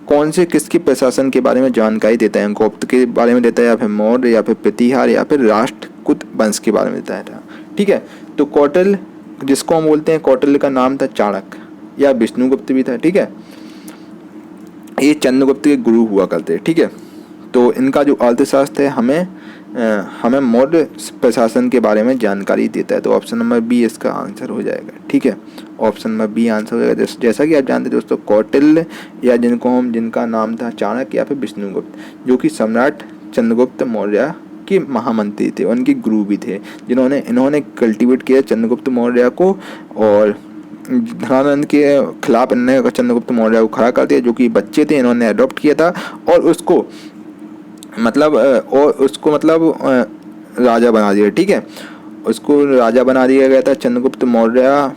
कौन से किसके प्रशासन के बारे में जानकारी देता है, गुप्त के बारे में देता है, या फिर मौर्य, या फिर प्रतिहार, या फिर राष्ट्रकूट वंश के बारे में देता है। ठीक है, तो कौटिल्य जिसको हम बोलते हैं, कौटिल्य का नाम था चाणक्य या विष्णुगुप्त भी था। ठीक है, ये चंद्रगुप्त के गुरु हुआ करते। ठीक है, तो इनका जो अर्थशास्त्र है हमें मौर्य प्रशासन के बारे में जानकारी देता है। तो ऑप्शन नंबर बी इसका आंसर हो जाएगा। ठीक है, ऑप्शन नंबर बी आंसर हो जाएगा। जैसा कि आप जानते हैं दोस्तों, कौटिल्य या जिनका नाम था चाणक्य या फिर विष्णुगुप्त, जो कि सम्राट चंद्रगुप्त मौर्य के महामंत्री थे, उनके गुरु भी थे, इन्होंने कल्टीवेट किया चंद्रगुप्त मौर्य को, और धनानंद के खिलाफ इन्होंने चंद्रगुप्त मौर्य को खड़ा कर दिया, जो कि बच्चे थे, इन्होंने अडॉप्ट किया था, और उसको मतलब राजा बना दिया। ठीक है, उसको राजा बना दिया गया था। चंद्रगुप्त मौर्य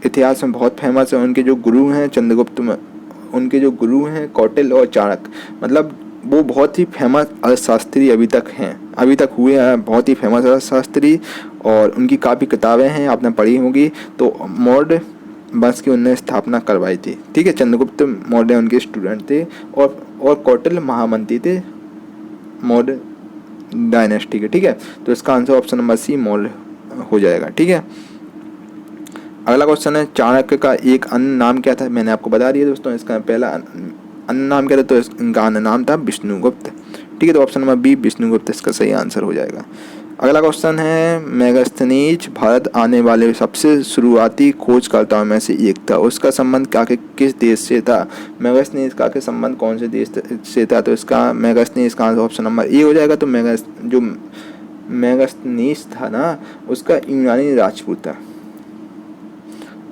इतिहास में बहुत फेमस है। उनके जो गुरु हैं उनके जो गुरु हैं कौटिल्य और चाणक्य, मतलब वो बहुत ही फेमस अर्थशास्त्री अभी तक हुए हैं, बहुत ही फेमस अर्थशास्त्री, और उनकी काफ़ी किताबें हैं, आपने पढ़ी होंगी। तो मौर्य वंश की उन्होंने स्थापना करवाई थी। ठीक है, चंद्रगुप्त मौर्य उनके स्टूडेंट थे, और कौटिल्य महामंत्री थे मौर्य डायनेस्टी के। ठीक है, तो इसका answer option number C Maurya हो जाएगा। ठीक है, अगला क्वेश्चन है चाणक्य का एक अन्य नाम क्या था? मैंने आपको बता दिया दोस्तों, इसका पहला अन्य नाम क्या था, तो इनका अन्य नाम था विष्णुगुप्त। ठीक है, तो ऑप्शन नंबर बी विष्णुगुप्त इसका सही आंसर हो जाएगा। अगला क्वेश्चन है मेगास्थनीज भारत आने वाले सबसे शुरुआती खोजकर्ताओं में से एक था, उसका संबंध किस देश से था? मेगास्थनीज का के संबंध कौन से देश से था? तो इसका मेगास्थनीज का आंसर ऑप्शन नंबर ए हो जाएगा। तो जो मेगास्थनीज था ना, उसका यूनानी राजपूत था।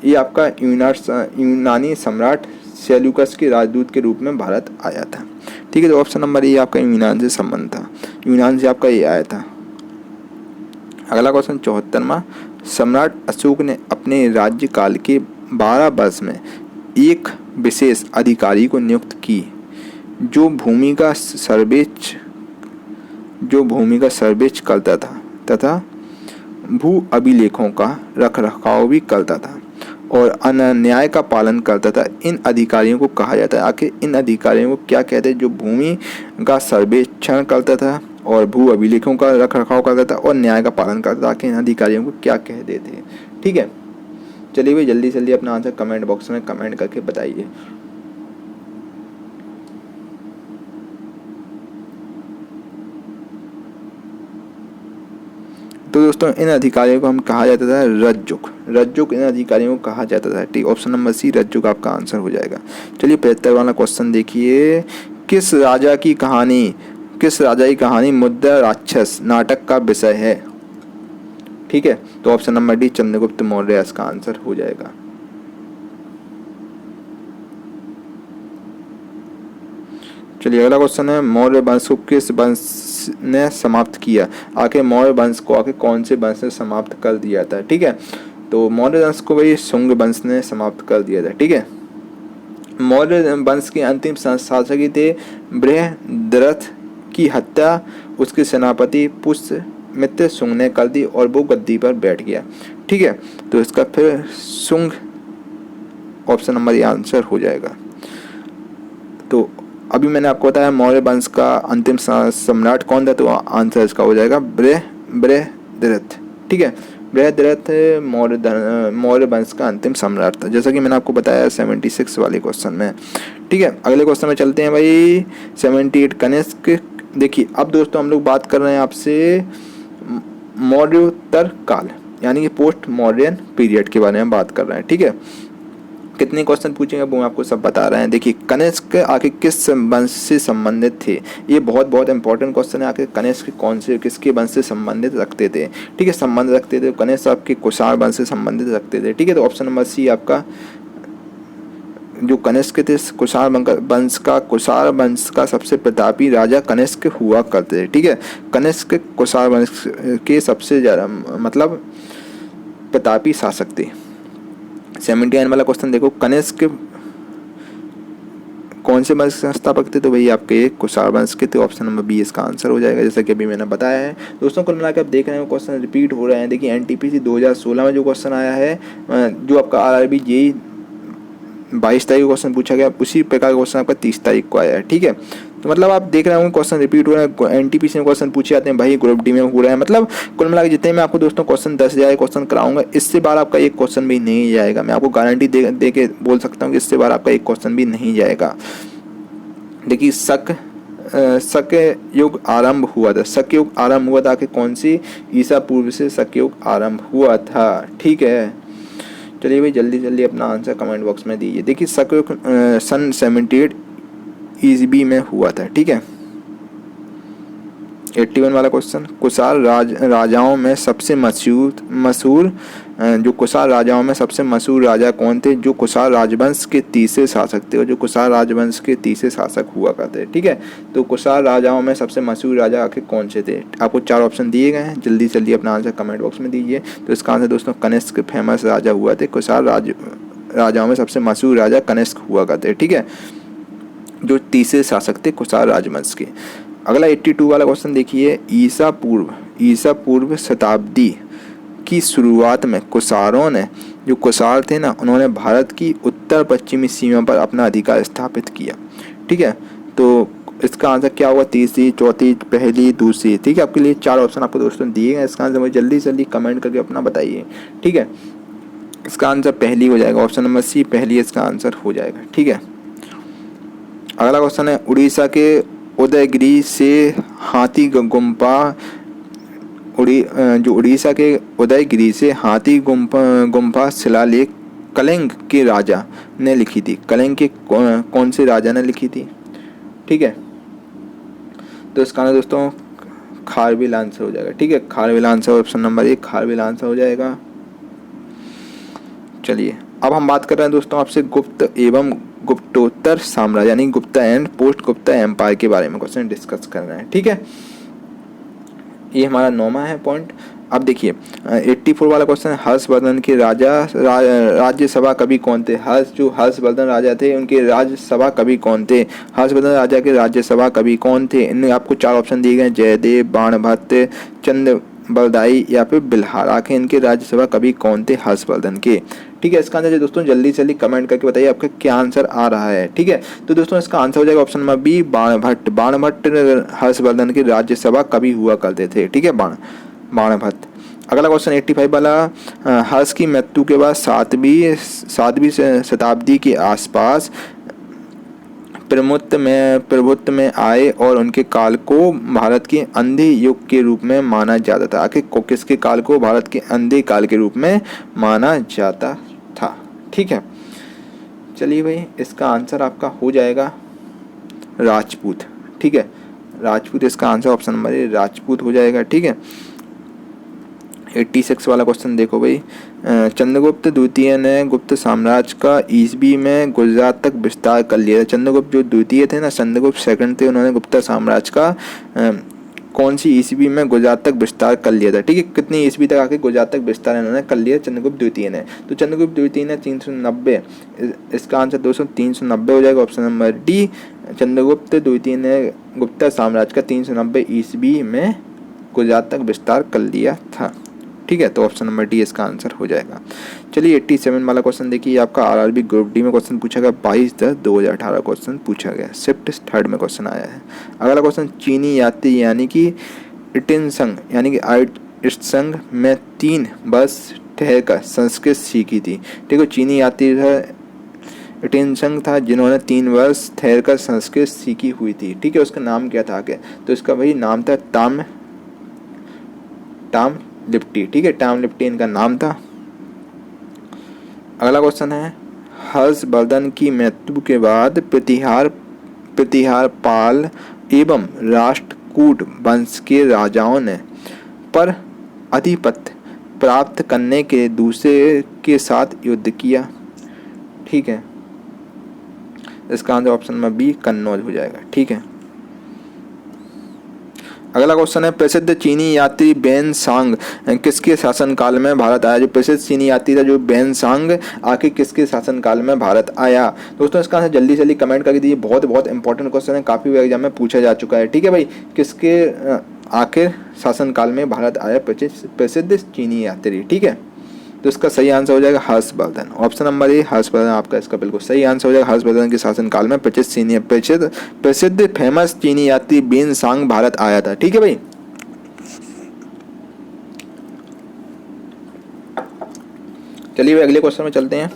ये आपका यूनानी सम्राट सेल्यूकस के राजदूत के रूप में भारत आया था। ठीक है, तो ऑप्शन नंबर ए आपका यूनान से संबंध था, यूनान से आपका ये आया था। अगला क्वेश्चन 74वां, सम्राट अशोक ने अपने राज्यकाल के 12 वर्ष में एक विशेष अधिकारी को नियुक्त की जो भूमि का सर्वेक्षण करता था तथा भू अभिलेखों का रखरखाव भी करता था और अन्याय का पालन करता था। इन अधिकारियों को कहा जाता है, आखिर इन अधिकारियों को क्या कहते हैं? जो भूमि का सर्वेक्षण करता था और भू अभिलेखों का रखरखाव करता था और न्याय का पालन करता था, आखिर इन अधिकारियों को क्या कहते थे? ठीक है, चलिए भाई जल्दी जल्दी अपना आंसर कमेंट बॉक्स में कमेंट करके बताइए। तो दोस्तों इन अधिकारियों को हम कहा जाता था रज्जुक इन अधिकारियों को कहा जाता था। ठीक, ऑप्शन नंबर सी रज्जुक आपका आंसर हो जाएगा। चलिए 75 वाला क्वेश्चन देखिए, किस राजा की कहानी मुद्रा राक्षस नाटक का विषय है? ठीक है, तो option number D Chandragupta Maurya इसका आंसर हो जाएगा। चलिए अगला क्वेश्चन है मौर्य वंश को किस वंश ने समाप्त किया? आखिर मौर्य वंश को आखिर कौन से वंश ने समाप्त कर दिया था? ठीक है, तो मौर्य वंश को भाई शुंग वंश ने समाप्त कर दिया था। ठीक है, मौर्य वंश के अंतिम शासक थे बृहद्रथ की हत्या उसके सेनापति पुष्यमित्र शुंग ने कर दी और वो गद्दी पर बैठ गया। ठीक है, तो इसका फिर शुंग ऑप्शन नंबर ये आंसर हो जाएगा। तो अभी मैंने आपको बताया मौर्य वंश का अंतिम सम्राट कौन था, तो आंसर इसका हो जाएगा बृहद्रथ। ठीक है, बृहद्रथ मौर्य वंश का अंतिम सम्राट था, जैसा कि मैंने आपको बताया 76 वाले क्वेश्चन में। ठीक है, अगले क्वेश्चन में चलते हैं भाई 78 कनिष्क। देखिए अब दोस्तों हम लोग बात कर रहे हैं आपसे मौर्योत्तर काल यानी कि पोस्ट मॉडर्न पीरियड के बारे में बात कर रहे हैं। ठीक है, कितने क्वेश्चन पूछेंगे वो आपको सब बता रहे हैं। देखिए कनिष्क आखिर किस वंश से संबंधित थे? ये बहुत इंपॉर्टेंट क्वेश्चन है। आखिर कनिष्क किसके वंश से संबंधित रखते थे? ठीक है, संबंध रखते थे कनिष्क आपके कुषाण वंश से संबंधित रखते थे। ठीक है, तो ऑप्शन नंबर सी आपका जो कनिष्क थे कुषाण वंश का सबसे प्रतापी राजा कनिष्क हुआ करते थे। ठीक है, कनिष्क कुषाण वंश के सबसे ज्यादा मतलब प्रतापी शासक थे। 79 वाला क्वेश्चन देखो, कनिष्क कौन से वंश के संस्थापक थे? तो भाई आपके कुषाण वंश के थे। ऑप्शन नंबर बी इसका आंसर हो जाएगा, जैसा कि अभी मैंने बताया है। दोस्तों कुल मिलाकर आप देख रहे हैं क्वेश्चन रिपीट हो रहे हैं। देखिए एनटीपीसी 2016 में जो क्वेश्चन आया है, जो आपका आरआरबी जेईई 22 तारीख को क्वेश्चन पूछा गया, उसी प्रकार का क्वेश्चन आपका 30 तारीख को आया है। ठीक है, तो मतलब आप देख रहे होंगे क्वेश्चन रिपीट हो रहे हैं। एनटीपीसी में क्वेश्चन पूछे जाते हैं भाई, ग्रुप डी में हो रहा है। मतलब कुल मिलाकर जितने मैं आपको दोस्तों क्वेश्चन 10,000 क्वेश्चन कराऊंगा, इससे बार आपका एक क्वेश्चन भी नहीं जाएगा। मैं आपको गारंटी दे के बोल सकता हूँ कि इससे बार आपका एक क्वेश्चन भी नहीं जाएगा। देखिए शक युग आरंभ हुआ था। शक युग आरंभ हुआ था कि कौन सी ईसा पूर्व से शक युग आरंभ हुआ था? ठीक है, चलिए भाई जल्दी जल्दी अपना आंसर कमेंट बॉक्स में दीजिए। देखिए शक युग सन 78 ईस्वी में हुआ था। ठीक है, 81 वाला क्वेश्चन, कुषाण राजाओं में सबसे मशहूर जो कुषाण राजाओं में सबसे मशहूर राजा कौन थे? जो कुषाण राजवंश के तीसरे शासक थे और जो कुषाण राजवंश के तीसरे शासक हुआ करते। ठीक है, तो कुषाण राजाओं में सबसे मशहूर राजा आखिर कौन से थे? आपको 4 ऑप्शन दिए गए हैं, जल्दी जल्दी अपना आंसर कमेंट बॉक्स में दीजिए। तो इसका आंसर दोस्तों कनिष्क फेमस राजा हुआ थे। कुषाण राजाओं में सबसे मशहूर राजा कनिष्क हुआ करते। ठीक है, जो तीसरे शासक थे कुषाण राजवंश के। अगला 82 वाला क्वेश्चन देखिए, ईसा पूर्व शताब्दी की शुरुआत में कुषाणों ने जो कुषाण थे ना, उन्होंने भारत की उत्तर पश्चिमी सीमा पर अपना अधिकार स्थापित किया। ठीक है, तो इसका आंसर क्या होगा, तीसरी, चौथी, पहली, दूसरी। ठीक है, आपके लिए 4 ऑप्शन आपको दोस्तों दिए गए। इसका आंसर मुझे जल्दी से जल्दी कमेंट करके अपना बताइए। ठीक है, इसका आंसर पहली हो जाएगा, ऑप्शन नंबर सी पहली इसका आंसर हो जाएगा। ठीक है, अगला क्वेश्चन है, उड़ीसा के उदयगिरी से हाथी गुम्फा जो उड़ीसा के उदयगिरी से हाथी गुम्फा शिलालेख कलिंग के राजा ने लिखी थी। कलिंग के कौन से राजा ने लिखी थी? ठीक है, तो इसका आंसर दोस्तों खारवेल आंसर हो जाएगा। ठीक है, Kharavela answer, option number 1 Kharavela answer हो जाएगा। चलिए, अब हम बात कर रहे हैं दोस्तों आपसे गुप्त एवं गुप्तोत्तर साम्राज्य यानी Gupta and post Gupta empire के बारे में क्वेश्चन डिस्कस कर रहे हैं। ठीक है, ये हमारा 9वां है पॉइंट। अब देखिए 84 वाला क्वेश्चन, हर्षवर्धन के राज्यसभा कवि कौन थे? हर्षवर्धन राजा थे, उनके राज्यसभा कवि कौन थे? हर्षवर्धन राजा के राज्यसभा कवि कौन थे? इनमें आपको 4 ऑप्शन दिए गए, जयदेव, बाणभट्ट, चंद बरदाई या फिर बिल्हार। आखिर इनके राज्यसभा कवि कौन थे हर्षवर्धन के? ठीक है, इसका आंसर दोस्तों जल्दी से जल्दी कमेंट करके बताइए आपका क्या आंसर आ रहा है। ठीक है, तो दोस्तों इसका आंसर हो जाएगा option number B Banabhatta. Banabhatta Harshavardhana के राज्यसभा कवि हुआ करते थे। ठीक है, बाणभट्ट। अगला क्वेश्चन 85 वाला, हर्ष की मृत्यु के बाद सातवीं शताब्दी के आसपास प्रभुत्व में आए और उनके काल को भारत के अंधे युग के रूप में माना जाता था। आखिर किसके काल को भारत के अंधे काल के रूप में माना जाता था? ठीक है, चलिए भाई, इसका आंसर आपका हो जाएगा राजपूत। ठीक है, राजपूत इसका answer, option number A Rajput हो जाएगा। ठीक है, 86 वाला क्वेश्चन देखो भाई, चंद्रगुप्त द्वितीय ने गुप्त साम्राज्य का ईसवी में गुजरात तक विस्तार कर लिया। चंद्रगुप्त जो द्वितीय थे ना, चंद्रगुप्त सेकंड थे, उन्होंने गुप्त साम्राज्य का कौन सी ईसवी में गुजरात तक विस्तार कर लिया था? ठीक है, कितनी ईसवी तक आके गुजरात तक विस्तार इन्होंने कर लिया चंद्रगुप्त द्वितीय ने? तो चंद्रगुप्त द्वितीय ने 390, इसका आंसर दोस्तों 390 हो जाएगा, ऑप्शन नंबर डी। चंद्रगुप्त द्वितीय ने गुप्ता साम्राज्य का 390 ईसवी में गुजरात तक विस्तार कर लिया था। ठीक है, तो ऑप्शन नंबर डी इसका आंसर हो जाएगा। चलिए 87 वाला क्वेश्चन देखिए, आपका आरआरबी ग्रुप डी में क्वेश्चन पूछा गया, 22/10/2018 क्वेश्चन पूछा गया, शिफ्ट थर्ड में क्वेश्चन आया है। अगला क्वेश्चन, चीनी यात्री यानी कि इटिनसंग यानी कि आइटसंग में 3 वर्ष ठहरकर संस्कृत सीखी थी। ठीक है, चीनी यात्री था इटिनसंग था जिन्होंने 3 वर्ष ठहरकर संस्कृत सीखी हुई थी। ठीक है, उसका नाम क्या था आगे? तो इसका वही नाम था टाम लिप्टी। ठीक है, टाम लिप्टी इनका नाम था। अगला क्वेश्चन है, हर्षवर्धन की मृत्यु के बाद प्रतिहारपाल एवं राष्ट्रकूट वंश के राजाओं ने पर आधिपत्य प्राप्त करने के दूसरे के साथ युद्ध किया। ठीक है, इसका आंसर ऑप्शन में बी कन्नौज हो जाएगा। ठीक है, अगला क्वेश्चन है, प्रसिद्ध चीनी यात्री बेनसांग किसके शासनकाल में भारत आया? जो प्रसिद्ध चीनी यात्री था जो बेनसांग, आखिर किसके शासनकाल में भारत आया? दोस्तों इसका आंसर जल्दी जल्दी कमेंट करके दीजिए, बहुत इंपॉर्टेंट क्वेश्चन है, काफी एग्जाम में पूछा जा चुका है। ठीक है भाई, किसके आखिर शासनकाल में भारत आया प्रसिद्ध चीनी यात्री? ठीक है, तो इसका सही आंसर हो जाएगा Harshvardhan, option number A Harshvardhan आपका इसका बिल्कुल सही आंसर हो जाएगा। हर्षवर्धन के शासनकाल में प्रसिद्ध फेमस चीनी यात्री बेनसांग भारत आया था। ठीक है भाई, चलिए अगले क्वेश्चन में चलते हैं।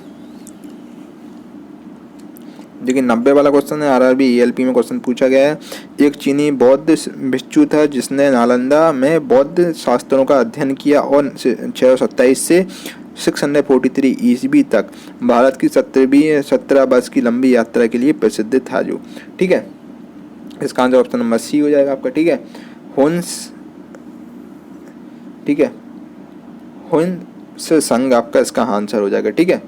देखिए 90 वाला क्वेश्चन है, आरआरबी ईएलपी में क्वेश्चन पूछा गया है। एक चीनी बौद्ध भिक्षु था जिसने नालंदा में बौद्ध शास्त्रों का अध्ययन किया और 627 से 643 ईस्वी तक भारत की 17 वर्ष की लंबी यात्रा के लिए प्रसिद्ध था जो। ठीक है, इसका आंसर ऑप्शन नंबर सी हो जाएगा आपका। ठीक है, हुन संघ आपका इसका आंसर हो जाएगा। ठीक है,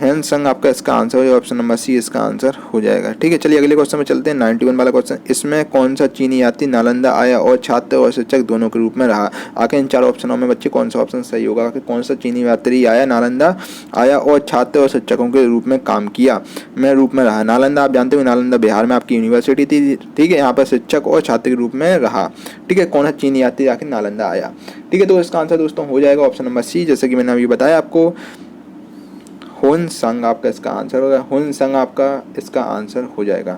हैन संघ आपका इसका आंसर हो जाएगा, ऑप्शन नंबर सी इसका आंसर हो जाएगा। ठीक है, चलिए अगले क्वेश्चन में चलते हैं। 91 वाला क्वेश्चन, इसमें कौन सा चीनी यात्री नालंदा आया और छात्र और शिक्षक दोनों के रूप में रहा? आखिर इन 4 ऑप्शनों में बच्चे कौन सा ऑप्शन सही होगा? आखिर कौन सा चीनी यात्री आया नालंदा आया और छात्र और शिक्षकों के रूप में काम किया रूप में रहा? नालंदा आप जानते हो, नालंदा बिहार में आपकी यूनिवर्सिटी थी। ठीक है, यहाँ पर शिक्षक और छात्र के रूप में रहा। ठीक है, कौन सा चीनी यात्री आखिर नालंदा आया? ठीक है, तो इसका आंसर दोस्तों हो जाएगा ऑप्शन नंबर सी, जैसे कि मैंने अभी बताया आपको, हुन संघ आपका इसका आंसर होगा। हुन संघ आपका इसका आंसर हो जाएगा।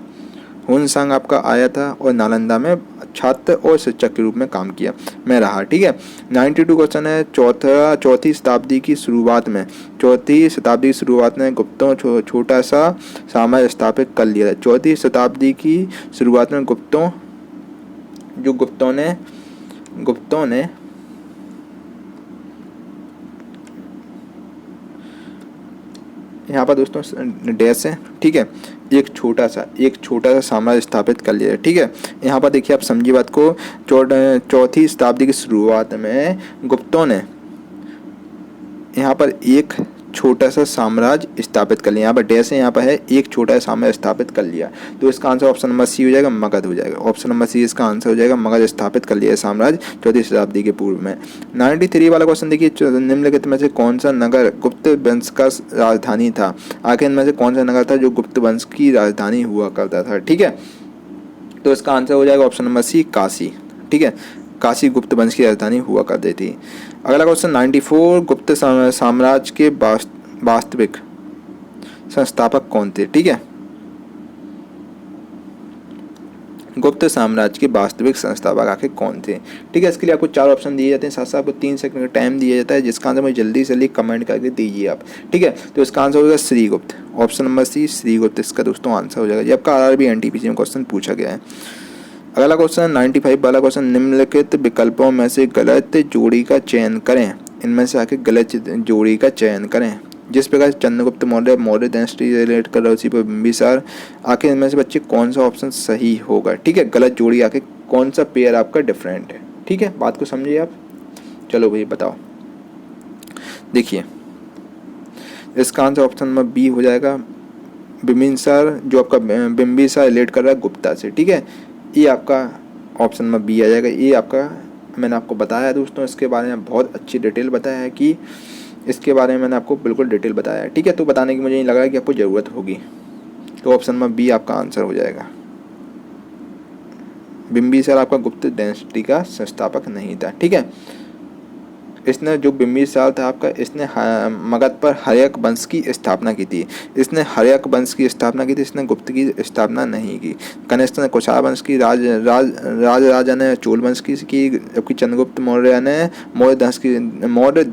हुनसांग आपका आया था और नालंदा में छात्र और शिक्षक के रूप में काम किया में रहा। ठीक है। 92 क्वेश्चन है, चौथी शताब्दी की शुरुआत में गुप्तों छोटा सा साम्राज्य स्थापित कर लिया था। चौथी शताब्दी की शुरुआत में गुप्तों ने यहाँ पर दोस्तों डैश है, ठीक है, एक छोटा सा साम्राज्य स्थापित कर लिया है। ठीक है। यहाँ पर देखिए आप समझिए बात को, चौथी शताब्दी की शुरुआत में गुप्तों ने यहाँ पर एक छोटा सा साम्राज्य स्थापित कर लिया। यहाँ पर डैश है, यहाँ पर है एक छोटा सा साम्राज्य स्थापित कर लिया। तो इसका आंसर ऑप्शन नंबर सी हो जाएगा, मगध हो जाएगा। ऑप्शन नंबर सी इसका आंसर हो जाएगा, मगध स्थापित कर लिया साम्राज्य चौथी शताब्दी के पूर्व में। 93 वाला क्वेश्चन देखिए, निम्नलिखित में से कौन सा नगर गुप्त वंश का राजधानी था। आखिर इनमें से कौन सा नगर था जो गुप्त वंश की राजधानी हुआ करता था। ठीक है। तो इसका आंसर हो जाएगा ऑप्शन नंबर सी, काशी। ठीक है, काशी गुप्त वंश की राजधानी हुआ करती थी। अगला क्वेश्चन 94, गुप्त साम्राज्य के वास्तविक संस्थापक कौन थे। ठीक है, गुप्त साम्राज्य के वास्तविक संस्थापक आखिर कौन थे। ठीक है, इसके लिए आपको 4 ऑप्शन दिए जाते हैं, साथ साथ आपको 3 सेकंड का टाइम दिया जाता है, जिसका आंसर मुझे जल्दी से जल्दी कमेंट करके दीजिए आप। ठीक है, तो इसका आंसर होगा Srigupta. Option number C, Srigupta इसका दोस्तों आंसर हो जाएगा। ये आपका आरआरबी एनटीपीसी में क्वेश्चन पूछा गया है। अगला क्वेश्चन 95 वाला क्वेश्चन, निम्नलिखित विकल्पों में से गलत जोड़ी का चयन करें। इनमें से आखिर गलत जोड़ी का चयन करें। जिस प्रकार चंद्रगुप्त मौर्य डायनेस्टी रिलेट कर रहा है, उसी पर बिंबिसार। आखिर इनमें से बच्चे कौन सा ऑप्शन सही होगा। ठीक है, गलत जोड़ी आखिर कौन सा पेयर आपका डिफरेंट है। ठीक है, बात को समझिए आप। चलो भाई बताओ। देखिए इसका आंसर ऑप्शन नंबर बी हो जाएगा, बिंबिसार, जो आपका बिंबिसार रिलेट कर रहा है गुप्ता से। ठीक है, ये आपका ऑप्शन नंबर बी आ जाएगा। ये आपका मैंने आपको बताया दोस्तों, इसके बारे में बहुत अच्छी डिटेल बताया है कि इसके बारे में मैंने आपको बिल्कुल डिटेल बताया है। ठीक है, तो बताने की मुझे नहीं लग रहा है कि आपको ज़रूरत होगी। तो ऑप्शन नंबर बी आपका आंसर हो जाएगा। बिंबिसार आपका गुप्त डायनेस्टी का संस्थापक नहीं था। ठीक है, इसने जो बिंबिसार था आपका, इसने मगध पर हर्यक वंश की स्थापना की थी। इसने गुप्त की स्थापना नहीं की। कनिष्क ने कुशार वंश की, राजा ने चोल वंश की, जबकि चंद्रगुप्त मौर्य ने मौर्य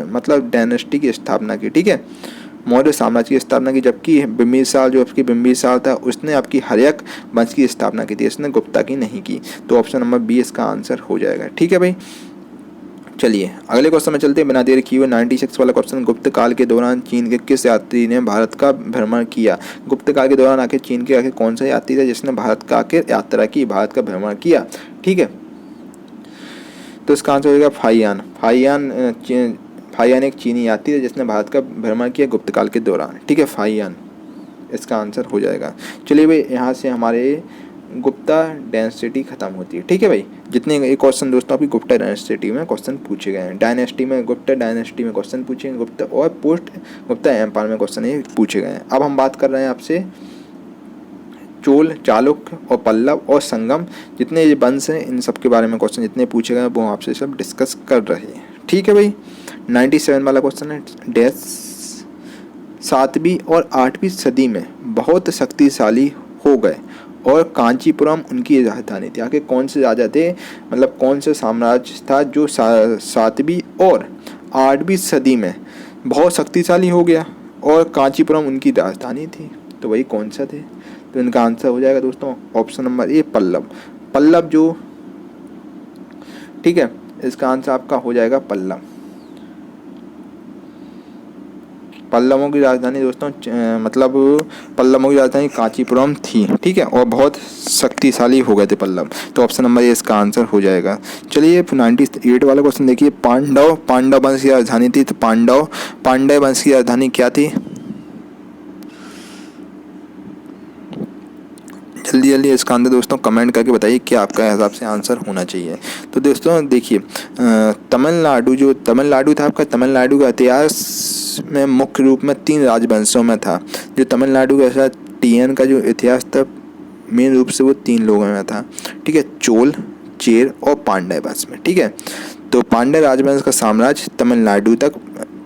मतलब डायनेस्टी की स्थापना की। ठीक है, मौर्य साम्राज्य की स्थापना की, जबकि बिंबिसार था उसने आपकी हर्यक वंश की स्थापना की थी, इसने गुप्ता की नहीं की। तो ऑप्शन नंबर बी इसका आंसर हो जाएगा। ठीक है भाई, चलिए अगले क्वेश्चन में चलते हैं बिना देर किए हुए। 96 वाला क्वेश्चन, गुप्त काल के दौरान चीन के किस यात्री ने भारत का भ्रमण किया। गुप्त काल के दौरान आखिर चीन के आखिर कौन सा यात्री था जिसने भारत का आखिर यात्रा की, भारत का भ्रमण किया। ठीक है, तो इसका आंसर हो जाएगा फाहियान। फाहियान एक चीनी यात्री था जिसने भारत का भ्रमण किया गुप्त काल के दौरान। ठीक है, फाहियान इसका आंसर हो जाएगा। चलिए भाई, यहाँ से हमारे गुप्ता डायनेस्टी खत्म होती है। ठीक है भाई, जितने एक क्वेश्चन दोस्तों अभी गुप्ता डायनेस्टी में क्वेश्चन पूछे गए हैं, गुप्ता डायनेस्टी में क्वेश्चन पूछे हैं, गुप्ता और पोस्ट गुप्ता एम्पायर में क्वेश्चन ये पूछे गए हैं। अब हम बात कर रहे हैं आपसे चोल, चालुक्य और पल्लव और संगम, जितने ये वंश हैं इन सब के बारे में क्वेश्चन जितने पूछे गए हैं वो आपसे सब डिस्कस कर रहे हैं। ठीक है भाई, 97 वाला क्वेश्चन है, डैश 7वीं और 8वीं सदी में बहुत शक्तिशाली हो गए और कांचीपुरम उनकी राजधानी थी। आखिर कौन से राजा थे, मतलब कौन सा साम्राज्य था जो 7वीं और 8वीं सदी में बहुत शक्तिशाली हो गया और कांचीपुरम उनकी राजधानी थी। तो वही कौन सा थे। तो इनका आंसर हो जाएगा दोस्तों ऑप्शन नंबर ए, पल्लव जो। ठीक है, इसका आंसर आपका हो जाएगा पल्लव। पल्लवों की राजधानी दोस्तों पल्लवों की राजधानी कांचीपुरम थी। ठीक है, और बहुत शक्तिशाली हो गए थे पल्लव। तो ऑप्शन नंबर ए इसका आंसर हो जाएगा। चलिए 98 वाला क्वेश्चन देखिए, पांडव वंश की राजधानी थी। तो पांडव वंश की राजधानी क्या थी। जल्दी जल्दी इसका आंसर दोस्तों कमेंट करके बताइए क्या आपका हिसाब से आंसर होना चाहिए। तो दोस्तों देखिए, तमिलनाडु था आपका, तमिलनाडु का इतिहास में मुख्य रूप में 3 राजवंशों में था। जो तमिलनाडु का साथ टीएन का जो इतिहास था मेन रूप से वो 3 लोगों में था। ठीक है, चोल, चेर और पांड्य वंश में। ठीक है, तो पांड्य राजवंश का साम्राज्य तमिलनाडु तक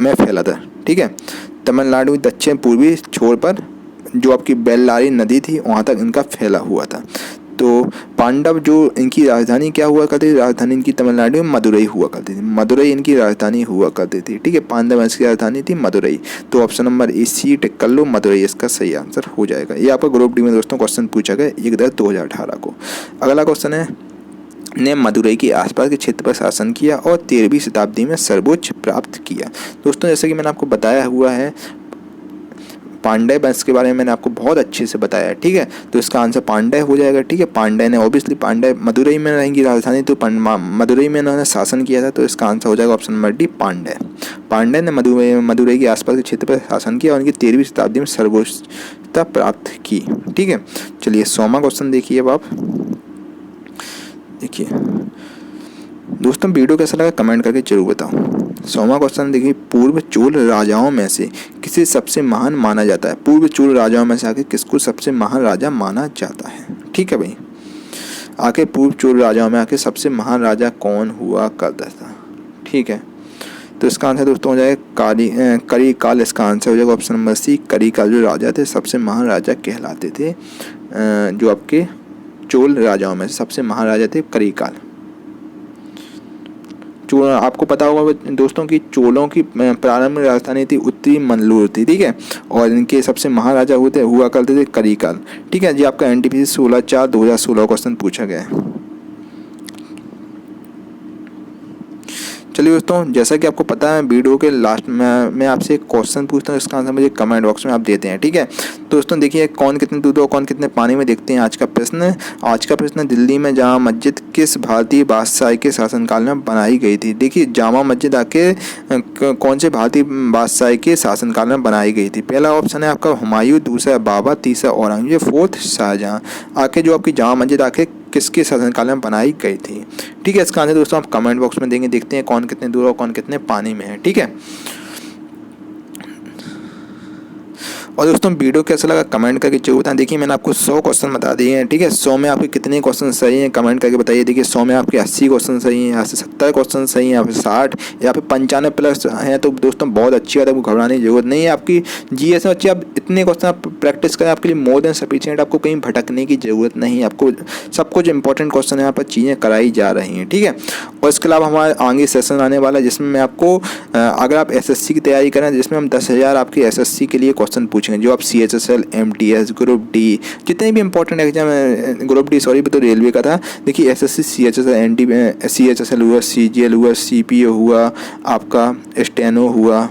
में फैला था। ठीक है, तमिलनाडु दक्षिण पूर्वी छोर पर जो आपकी बेल्लारी नदी थी वहाँ तक इनका फैला हुआ था। तो पांडव जो इनकी राजधानी क्या हुआ करती थी, राजधानी इनकी तमिलनाडु में मदुरई हुआ करती थी, मदुरई इनकी राजधानी हुआ करती थी। ठीक है, पांडव वंश की राजधानी थी मदुरई। तो ऑप्शन नंबर ए सी टिक कर लो, मदुरई इसका सही आंसर हो जाएगा। ये आपका ग्रुप डी में दोस्तों क्वेश्चन पूछा गया 1/10/2018 को। अगला क्वेश्चन है, ने मदुरई के आसपास के क्षेत्र पर शासन किया और 13वीं शताब्दी में सर्वोच्च प्राप्त किया। दोस्तों जैसे कि मैंने आपको बताया हुआ है, पांड्य वंश के बारे में मैंने आपको बहुत अच्छे से बताया है। ठीक है, तो इसका आंसर पांड्य हो जाएगा। ठीक है, पांड्य ने ऑब्वियसली पांड्य मदुरई में रहेंगी राजधानी, तो मदुरई में इन्होंने शासन किया था, तो इसका आंसर हो जाएगा option number D Pandya. Pandya ने मदुरई के आसपास के क्षेत्र पर शासन किया और उनकी 13वीं शताब्दी में सर्वोच्चता प्राप्त की। ठीक है, चलिए 100वां क्वेश्चन देखिए। अब आप देखिए दोस्तों, वीडियो कैसा लगा कमेंट करके जरूर बताओ। 100वां क्वेश्चन देखिए, पूर्व चोल राजाओं में से किसे सबसे महान माना जाता है। पूर्व चोल राजाओं में से आखिर किसको सबसे महान राजा माना जाता है। ठीक है भाई, आखिर पूर्व चोल राजाओं में आखिर सबसे महान राजा कौन हुआ करता था। ठीक है, तो इसका आंसर दोस्तों हो जाएगा करिकाल। इसका आंसर हो जाएगा ऑप्शन नंबर सी, करिकाल जो राजा थे सबसे महान राजा कहलाते थे। जो आपके चोल राजाओं में सबसे महान राजा थे करिकाल। आपको पता होगा दोस्तों कि चोलों की प्रारंभिक राजधानी थी उत्तरी मंगलूर थी। ठीक है, और इनके सबसे महाराजा हुआ करते थे करिकाल। ठीक है जी, आपका एनटीपीसी 16/4/2016 क्वेश्चन पूछा गया है। चलिए दोस्तों, जैसा कि आपको पता है वीडियो के लास्ट में मैं आपसे एक क्वेश्चन पूछता हूँ, इसका आंसर मुझे कमेंट बॉक्स में आप देते हैं। ठीक है, दोस्तों देखिए, कौन कितने दूध और कौन कितने पानी में देखते हैं आज का प्रश्न। आज का प्रश्न, दिल्ली में जामा मस्जिद किस भारतीय बादशाह के शासनकाल में बनाई गई थी। देखिए, जामा मस्जिद आके कौन से भारतीय बादशाह के शासनकाल में बनाई गई थी। पहला ऑप्शन है आपका हुमायूं, दूसरा बाबर, तीसरा औरंगजेब, फोर्थ शाहजहां। आके जो आपकी जामा मस्जिद आके किसके शासनकाल में बनाई गई थी। ठीक है, इसका आंसर दोस्तों आप कमेंट बॉक्स में देंगे, देखते हैं कौन कितने दूर और कौन कितने पानी में है। ठीक है, और दोस्तों वीडियो कैसा लगा कमेंट करके जरूर बताएं। देखिए, मैंने आपको 100 क्वेश्चन बता दिए हैं। ठीक है, 100 में आपके कितने क्वेश्चन सही हैं कमेंट करके बताइए। देखिए, 100 में आपके 80 क्वेश्चन सही हैं, यहाँ से 70 क्वेश्चन सही हैं, यहाँ पे 60 या फिर 95 प्लस हैं, तो दोस्तों बहुत अच्छी बात है, आपको घबराने की जरूरत नहीं है। आपकी जीएस में अच्छी, आप इतने क्वेश्चन आप प्रैक्टिस करें, आपके लिए मोर देन सफिशिएंट। आपको कहीं भटकने की जरूरत नहीं है, आपको सब कुछ इंपॉर्टेंट क्वेश्चन यहाँ पर चीज़ें कराई जा रही हैं। ठीक है, और इसके अलावा हमारा आगे सेशन आने वाला है, जिसमें मैं आपको अगर आप एसएससी की तैयारी करें, जिसमें हम 10,000 आपके एसएससी के लिए क्वेश्चन पूछेंगे, जो आप CHSL, MTS, ग्रुप डी, जितने भी important exam, group D sorry तो रेलवे का था। देखिए, SSC, CHSL, CHSL हुआ, CGL हुआ, CPO हुआ, आपका स्टेनो हुआ,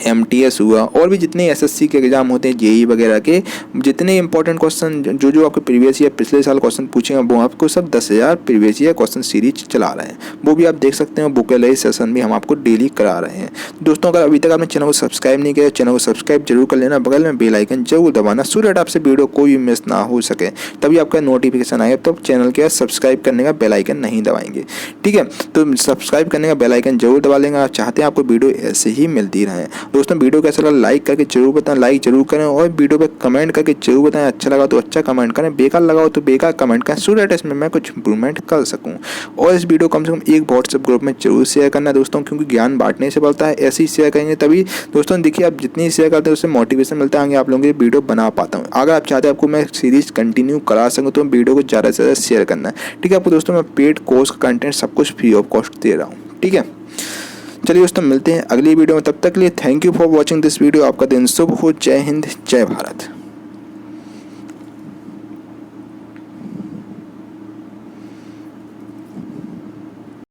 MTS हुआ, और भी जितने SSC के एग्जाम होते हैं, JEE वगैरह के जितने इंपॉर्टेंट क्वेश्चन जो आपके प्रीवियस ईयर पिछले साल क्वेश्चन पूछेंगे, वो आपको सब 10,000 प्रीवियस ईयर क्वेश्चन सीरीज चला रहे हैं, वो भी आप देख सकते हैं। बुक लाइव सेशन भी हम आपको डेली करा रहे हैं। दोस्तों, अगर अभी तक आपने चैनल को सब्सक्राइब नहीं किया, चैनल को सब्सक्राइब जरूर कर लेना, बगल में बेल आइकन जरूर दबाना, सो दैट आपसे वीडियो कोई भी मिस ना हो सके, तभी आपका नोटिफिकेशन आएगा। तो चैनल के सब्सक्राइब करने का बेल आइकन नहीं दबाएंगे। ठीक है, तो सब्सक्राइब करने का बेल आइकन जरूर दबा लेंगे, आप चाहते हैं आपको वीडियो ऐसे ही मिलती रहे। दोस्तों, वीडियो कैसा लगा लाइक करके जरूर बताएं, लाइक जरूर करें, और वीडियो पे कमेंट करके जरूर बताएं। अच्छा लगा तो अच्छा कमेंट करें, बेकार लगा हो तो बेकार कमेंट करें, सो दैट इसमें मैं कुछ इंप्रूवमेंट कर सकूं। और इस वीडियो कम से कम एक व्हाट्सएप ग्रुप में जरूर शेयर करना दोस्तों, क्योंकि ज्ञान बांटने से बढ़ता है। ऐसे ही शेयर करेंगे तभी दोस्तों, देखिए आप जितनी शेयर करते हैं उससे मोटिवेशन मिलता है, आगे आप लोगों की वीडियो बना पाता हूँ। अगर आप चाहते हैं आपको मैं सीरीज कंटिन्यू करा सकूँ, तो वीडियो को ज़्यादा से ज़्यादा शेयर करना है। ठीक है, आपको दोस्तों मैं पेड कोर्स का कंटेंट सब कुछ फ्री ऑफ कॉस्ट दे रहा हूँ। ठीक है, चलिए दोस्तों, मिलते हैं अगली वीडियो में। तब तक के लिए thank you for watching this video. आपका दिन शुभ हो। जय हिंद, जय भारत।